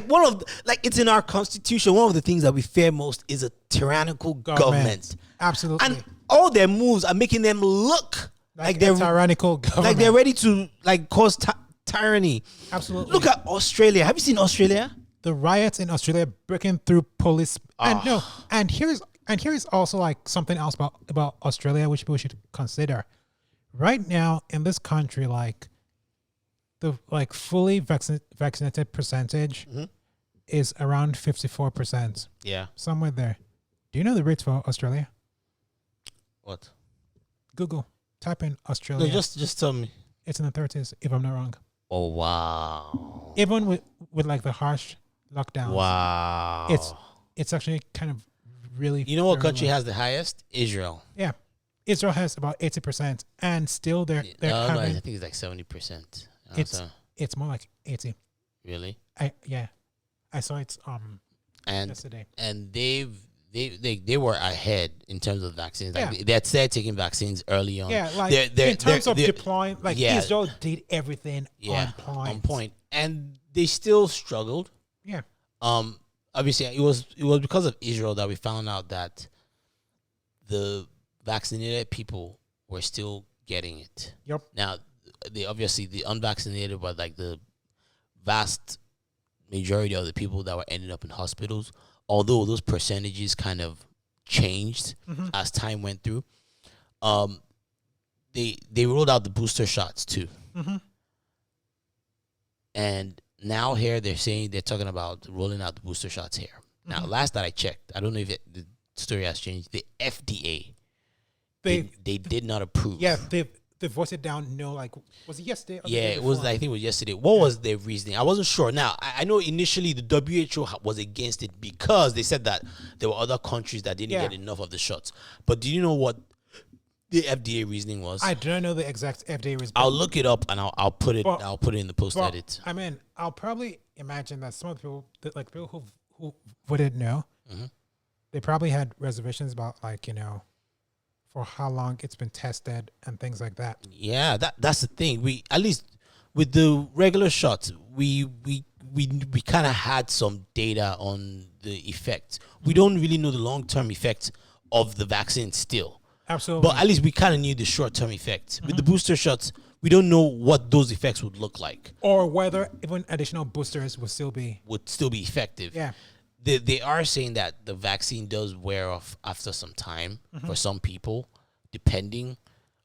Like it's in our constitution. One of the things that we fear most is a tyrannical government. Absolutely. And all their moves are making them look like they're tyrannical government. Like they're ready to like cause tyranny. Absolutely. Look at Australia. Have you seen Australia? The riots in Australia breaking through police. And here's also like something else about Australia which people should consider. Right now in this country, like the like fully vaccinated percentage is around 54%. Yeah. Somewhere there. Do you know the rates for Australia? What? Google. Type in Australia. No, just tell me. It's in the 30s, if I'm not wrong. Oh wow. Even with like the harsh lockdowns. Wow. It's actually kind of really. You know what country has the highest? Israel. Yeah. Israel has about 80%, and still they're having. I think it's like 70%. It's more like 80. Really? I saw it yesterday. And they were ahead in terms of vaccines. Like they had started taking vaccines early on. Yeah, like in terms of deploying, like Israel did everything on point. And they still struggled. Yeah. Obviously it was because of Israel that we found out that the vaccinated people were still getting it. Yep. Now, the unvaccinated were like the vast majority of the people that were ended up in hospitals. Although those percentages kind of changed as time went through, they rolled out the booster shots too, and now here they're talking about rolling out the booster shots here. Now, last that I checked, I don't know if the story has changed. The FDA, they did not approve. Yeah, they voted down no. Like, was it yesterday? It was. I think it was yesterday. What was their reasoning? I wasn't sure. Now I know initially the WHO was against it because they said that there were other countries that didn't get enough of the shots. But do you know what the FDA reasoning was? I don't know the exact FDA reasoning. I'll look it up and I'll put it. I'll put it in the post edit. I mean, I'll probably imagine that some of the people, people who voted no, they probably had reservations about for how long it's been tested and things like that. Yeah, that's the thing. We, at least with the regular shots, we kind of had some data on the effects. We don't really know the long-term effects of the vaccine still. Absolutely. But at least we kind of knew the short-term effects. With the booster shots, we don't know what those effects would look like. Or whether even additional boosters would still be effective. Yeah. they are saying that the vaccine does wear off after some time for some people, depending.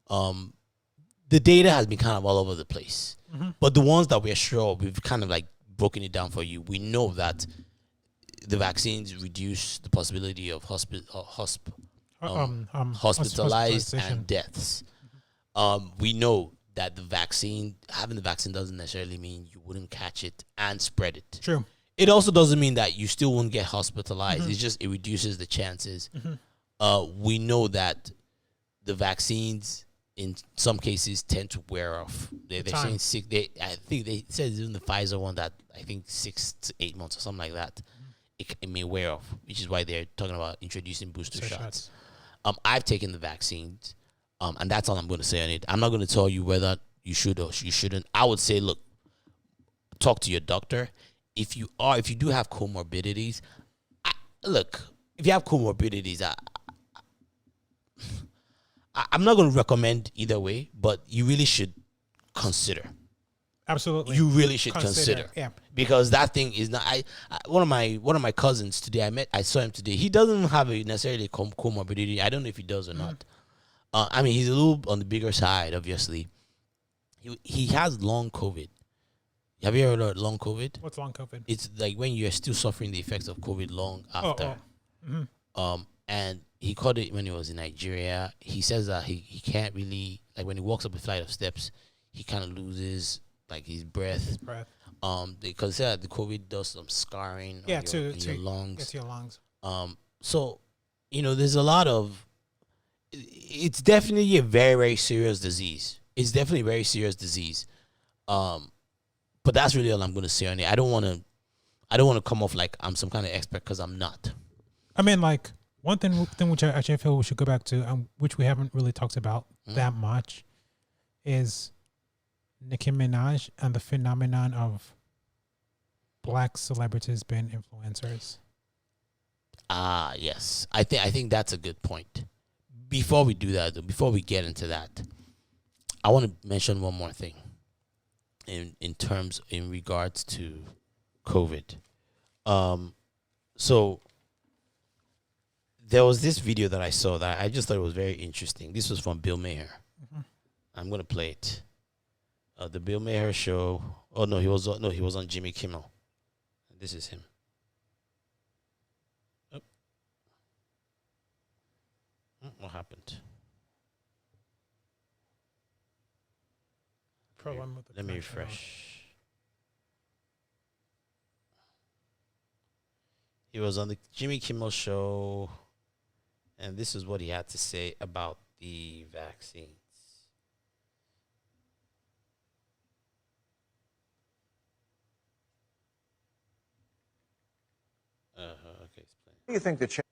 The data has been kind of all over the place, but the ones that we're sure, we've kind of like broken it down for you. We know that the vaccines reduce the possibility of hospitalized hospitalization and deaths. We know that having the vaccine doesn't necessarily mean you wouldn't catch it and spread it. True. It also doesn't mean that you still won't get hospitalized. It's just it reduces the chances. We know that the vaccines in some cases tend to wear off. They're saying I think they said in the Pfizer one that I think 6 to 8 months or something like that. It may wear off, which is why they're talking about introducing booster shots. I've taken the vaccines, and that's all I'm going to say on it. I'm not going to tell you whether you should or you shouldn't. I would say, look, talk to your doctor. If you do have comorbidities, if you have comorbidities, I'm not going to recommend either way, but you really should consider. Absolutely. You really should consider. Yeah. Because that thing is not. One of my cousins today, I saw him today. He doesn't have necessarily comorbidity. I don't know if he does or not. I mean, he's a little on the bigger side, obviously. He has long COVID. Have you ever heard of long COVID? What's long COVID? It's like when you're still suffering the effects of COVID long after. And he caught it when he was in Nigeria. He says that he can't really, like when he walks up a flight of steps, he kind of loses like his breath. Because the COVID does some scarring on your lungs. Get to your lungs. So, there's a lot of, it's definitely a very, very serious disease. It's definitely a very serious disease. But that's really all I'm going to say on it. I don't want to come off like I'm some kind of expert because I'm not. I mean, like, one thing which I actually feel we should go back to, which we haven't really talked about that much, is Nicki Minaj and the phenomenon of black celebrities being influencers. Yes. I think that's a good point. Before we do that, though, before we get into that, I want to mention one more thing in regards to COVID. So there was this video that I saw that I just thought it was very interesting. This was from Bill Maher. I'm going to play it. The Bill Maher show. Oh no, he was on Jimmy Kimmel. This is him. Oh. What happened? Let me refresh. He was on the Jimmy Kimmel show, and this is what he had to say about the vaccines. Okay, explain. What do you think the change?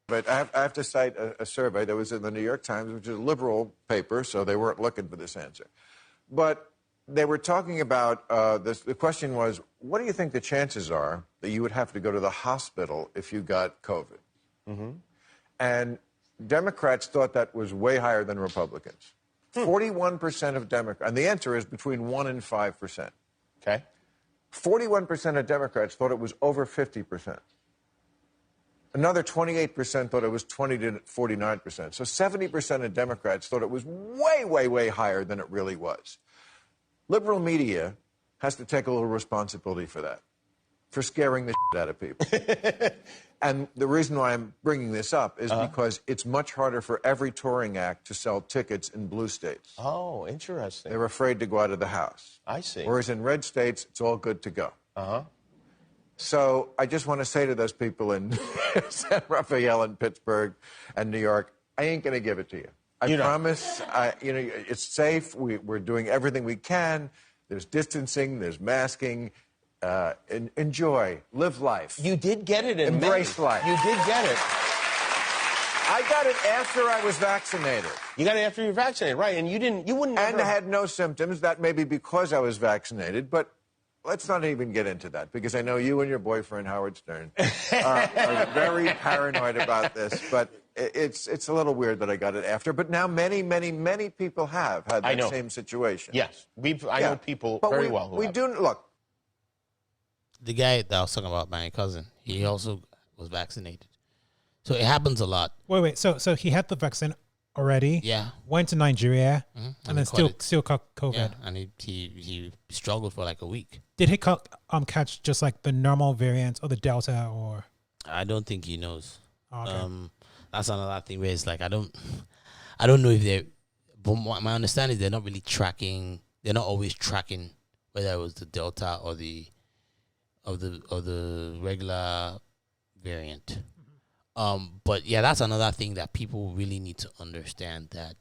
But I have to cite a survey that was in the New York Times, which is a liberal paper, so they weren't looking for this answer. But they were talking about this. The question was, what do you think the chances are that you would have to go to the hospital if you got COVID? And Democrats thought that was way higher than Republicans. 41% of Democrats, and the answer is between 1% and 5%. Okay. 41% of Democrats thought it was over 50%. Another 28% thought it was 20 to 49%. So 70% of Democrats thought it was way, way, way higher than it really was. Liberal media has to take a little responsibility for that, for scaring the shit out of people. And the reason why I'm bringing this up is because it's much harder for every touring act to sell tickets in blue states. Oh, interesting. They're afraid to go out of the house. I see. Whereas in red states, it's all good to go. So I just want to say to those people in San Rafael and Pittsburgh and New York, I ain't going to give it to you. I promise. It's safe. We're doing everything we can. There's distancing. There's masking. Enjoy. Live life. You did get it in Embrace life. You did get it. I got it after I was vaccinated. You got it after you were vaccinated, right? And you wouldn't. And I had no symptoms. That may be because I was vaccinated, but let's not even get into that, because I know you and your boyfriend, Howard Stern, are very paranoid about this. But it's a little weird that I got it after. But now many, many, many people have had that same situation. Yes. I know people very well who we have. do. Look. The guy that I was talking about, my cousin, he also was vaccinated. So it happens a lot. Wait. So he had the vaccine already. Yeah. Went to Nigeria, and then still caught COVID. Yeah, and he struggled for like a week. Did he catch just like the normal variant or the Delta or? I don't think he knows. Okay. That's another thing where it's like I don't know if they. But my understanding is they're not really tracking. They're not always tracking whether it was the Delta or the regular variant. But yeah, that's another thing that people really need to understand, that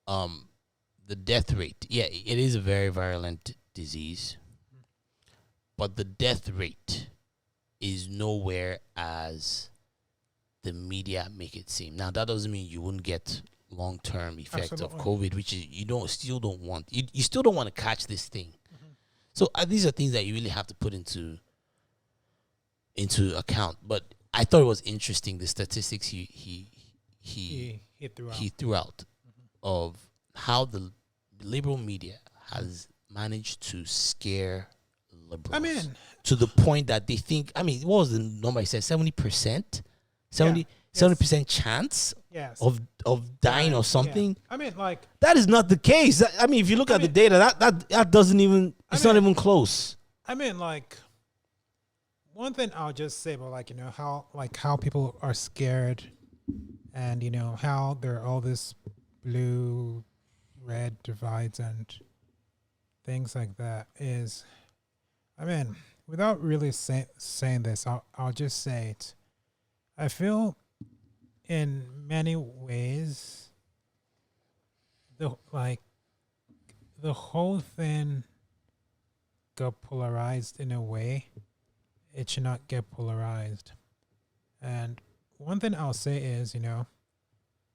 the death rate. Yeah, it is a very virulent disease, but the death rate is nowhere as the media make it seem. Now that doesn't mean you wouldn't get long-term effects of COVID, which is you still don't want. You still don't want to catch this thing. So these are things that you really have to put into account. But I thought it was interesting, the statistics he threw out of how the liberal media has managed to scare liberals. I mean, to the point that they think. I mean, what was the number he said? 70%, 70% chance yes. of dying or something. Yeah. I mean, like that is not the case. I mean, if you look at the data, that doesn't even. It's not even close. I mean, like one thing I'll just say about how people are scared, and how there are all this blue, red divides and things like that is, I mean, without really saying this, I'll just say it. I feel in many ways the whole thing got polarized in a way it should not get polarized. And one thing I'll say is,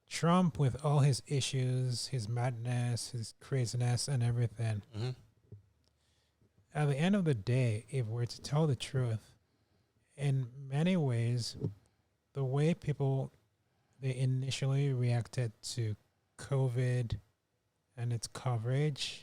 Trump, with all his issues, his madness, his craziness and everything, at the end of the day, if we're to tell the truth, in many ways, the way they initially reacted to COVID and its coverage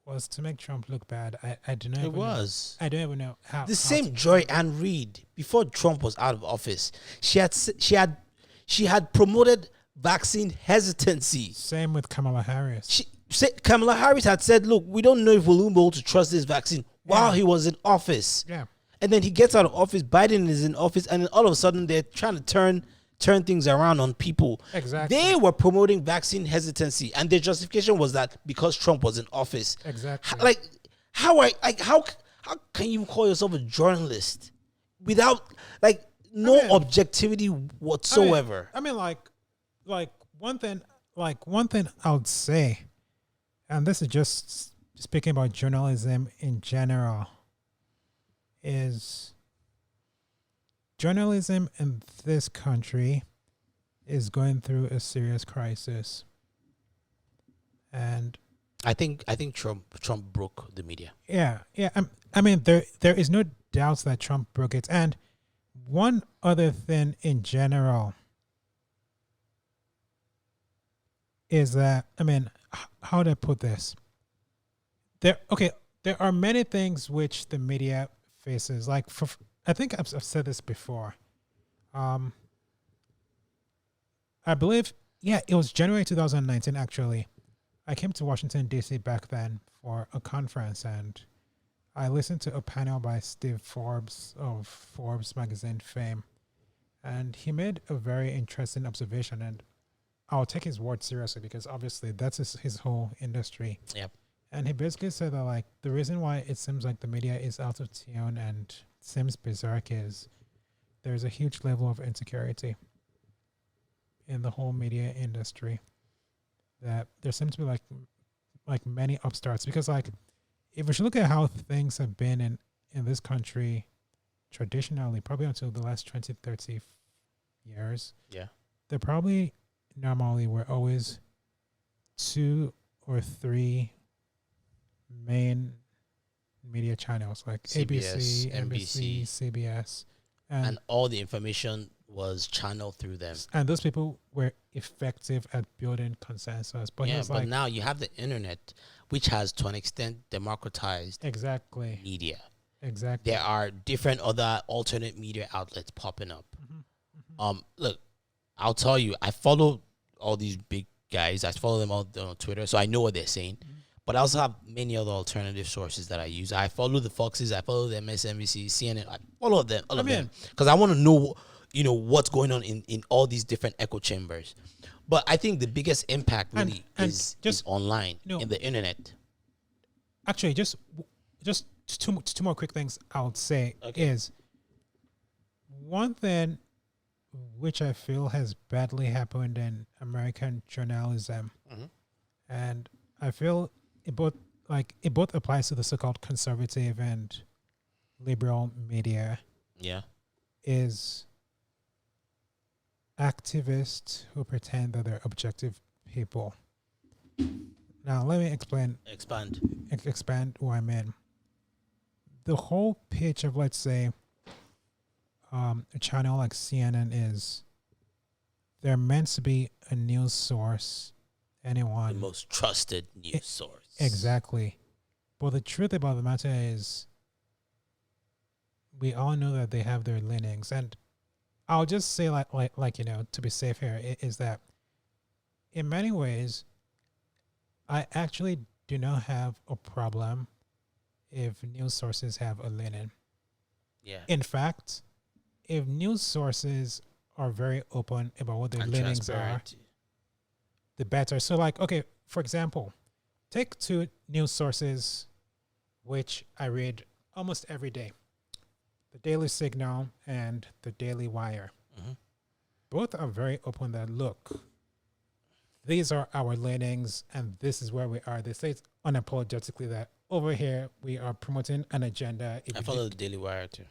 was to make Trump look bad. I don't know. I don't even know how. The same Joy Ann Reid, before Trump was out of office, she had promoted vaccine hesitancy. Same with Kamala Harris. Kamala Harris had said, "Look, we don't know if we'll be able to trust this vaccine," while he was in office. Yeah. And then he gets out of office. Biden is in office, and then all of a sudden they're trying to turn things around on people. Exactly. They were promoting vaccine hesitancy, and their justification was that because Trump was in office. Exactly. How can you call yourself a journalist without no objectivity whatsoever? I mean, one thing I would say, and this is just speaking about journalism in general, is journalism in this country is going through a serious crisis. And I think Trump broke the media. Yeah. I mean, there is no doubt that Trump broke it. And one other thing in general is that, I mean, how do I put this? There are many things which the media faces. Like, I think I've said this before. I believe, it was January 2019, actually. I came to Washington, D.C. back then for a conference, and I listened to a panel by Steve Forbes of Forbes magazine fame. And he made a very interesting observation, and I'll take his word seriously because obviously that's his whole industry. Yep. And he basically said that the reason why it seems like the media is out of tune and seems berserk is there's a huge level of insecurity in the whole media industry. That there seems to be like many upstarts, because if we should look at how things have been in this country traditionally, probably until the last 20, 30 years, there probably normally were always 2 or 3 main media channels like CBS, ABC, NBC, CBS, and all the information was channeled through them. And those people were effective at building consensus. But but now you have the internet, which has to an extent democratized exactly media. Exactly. there are different other alternate media outlets popping up. Look, I'll tell you, I follow all these big guys. I follow them all on Twitter, so I know what they're saying. But I also have many other alternative sources that I use. I follow the Foxes, I follow the MSNBC, CNN, I follow them, all of them, because I want to know, what's going on in all these different echo chambers. But I think the biggest impact really is online, in the internet. Actually, just two more quick things I would say is one thing which I feel has badly happened in American journalism, and I feel it both applies to the so-called conservative and liberal media. Yeah, is activists who pretend that they're objective people. Now, let me expand what I mean. The whole pitch of, let's say, a channel like CNN is they're meant to be a news source. the most trusted news source. Exactly. But the truth about the matter is we all know that they have their leanings. And I'll just say to be safe here, is that in many ways, I actually do not have a problem if news sources have a leaning. Yeah. In fact, if news sources are very open about what their leanings are, the better. So, for example, take two news sources which I read almost every day: the Daily Signal and the Daily Wire. Both are very open that, look, these are our leanings and this is where we are. They say it unapologetically that over here we are promoting an agenda. I follow the Daily Wire too.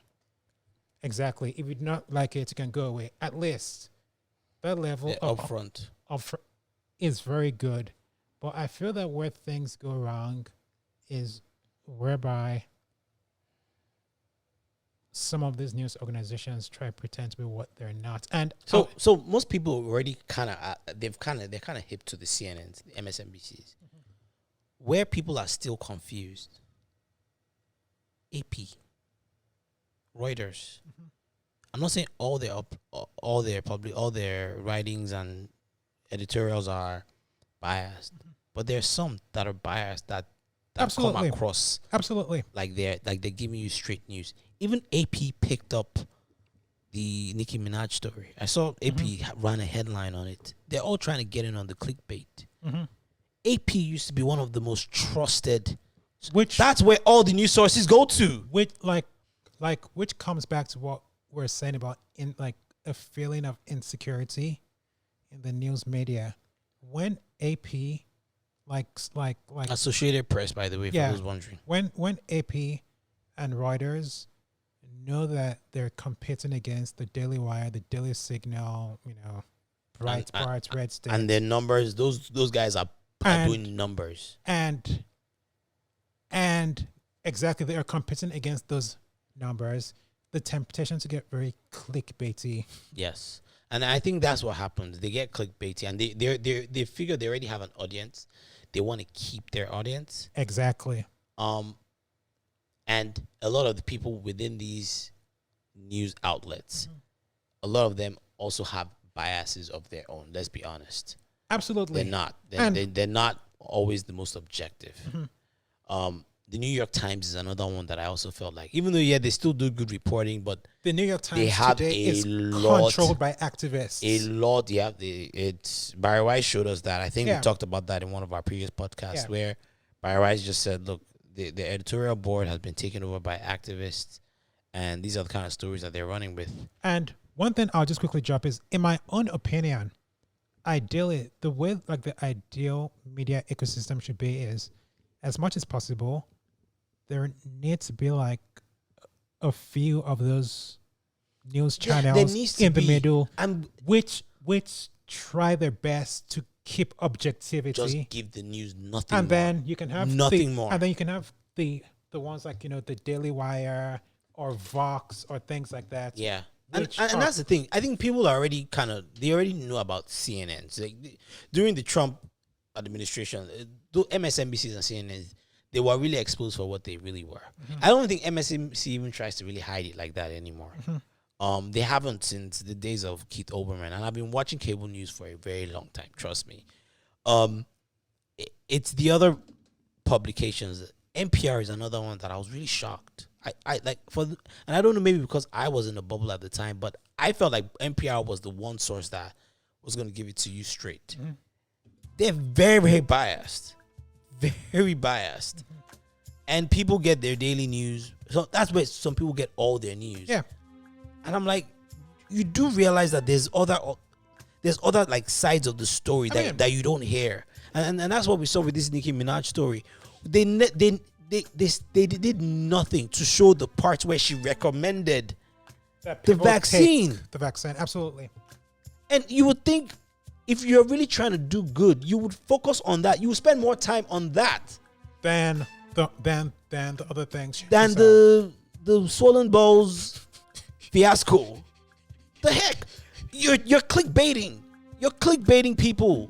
Exactly. If you do not like it, you can go away. At least that level of upfront is very good. But I feel that where things go wrong is whereby some of these news organizations try to pretend to be what they're not. And so most people already they're kind of hip to the CNNs, the MSNBCs. Where people are still confused, AP, Reuters. I'm not saying all their writings and editorials are biased, but there's some that are biased that come across like they're giving you straight news. Even AP picked up the Nicki Minaj story. I saw AP ran a headline on it. They're all trying to get in on the clickbait. AP used to be one of the most trusted. That's where all the news sources go to. Which comes back to what we're saying about a feeling of insecurity in the news media. When AP, Associated Press, by the way, for those wondering. When AP and Reuters know that they're competing against the Daily Wire, the Daily Signal, Breitbart, Red State, and their numbers, those guys are doing numbers, and exactly, they are competing against those numbers. The temptation to get very clickbaity. Yes, and I think that's what happens. They get clickbaity, and they figure they already have an audience. They want to keep their audience. Exactly. And a lot of the people within these news outlets, a lot of them also have biases of their own. Let's be honest. Absolutely. They're not. They're not always the most objective. The New York Times is another one that I also felt like, even though they still do good reporting, but the New York Times today is controlled by activists. A lot, yeah. It's Barry Weiss showed us that. I think we talked about that in one of our previous podcasts, where Barry Weiss just said, "Look, the editorial board has been taken over by activists, and these are the kind of stories that they're running with." And one thing I'll just quickly drop is, in my own opinion, ideally, the way the ideal media ecosystem should be is, as much as possible, there needs to be a few of those news channels in the middle, which try their best to keep objectivity. Just give the news nothing, and then you can have nothing more. And then you can have the ones the Daily Wire or Vox or things like that. Yeah. And that's the thing. I think people are already they already know about CNN. So during the Trump administration, the MSNBCs and CNN, they were really exposed for what they really were. I don't think MSNBC even tries to really hide it like that anymore. They haven't since the days of Keith Olbermann, and I've been watching cable news for a very long time. Trust me. It's the other publications. NPR is another one that I was really shocked. I like and I don't know, maybe because I was in a bubble at the time, but I felt like NPR was the one source that was going to give it to you straight. They're very, very biased, very biased, and people get their daily news. So that's where some people get all their news. Yeah, and I'm like, you do realize that there's other like sides of the story that you don't hear, and that's what we saw with this Nicki Minaj story. They did nothing to show the parts where she recommended the vaccine. The vaccine, absolutely. And you would think if you're really trying to do good, you would focus on that. You would spend more time on that than the other things. Than the swollen balls fiasco. The heck? You're clickbaiting. You're clickbaiting people.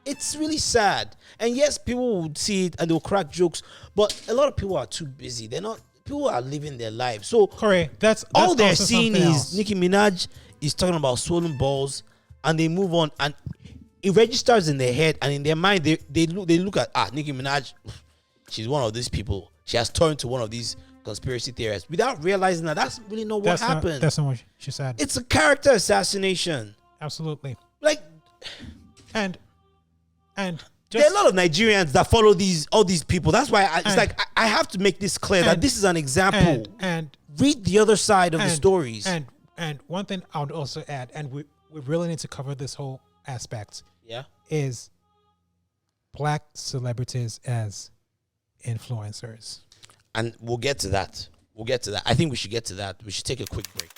It's really sad. And yes, people would see it and they'll crack jokes, but a lot of people are too busy. People are living their lives. So Corey, that's all they're seeing is Nicki Minaj is talking about swollen balls, and they move on, and it registers in their head and in their mind. They look at Nicki Minaj. She's one of these people. She has turned to one of these conspiracy theorists without realizing that that's really not what happened. That's not what she said. It's a character assassination. Absolutely. Like, and there are a lot of Nigerians that follow all these people. That's why I have to make this clear that this is an example. And read the other side of the stories. And one thing I would also add, and we really need to cover this whole aspect. Yeah. Is black celebrities as influencers. And we'll get to that. I think we should get to that. We should take a quick break.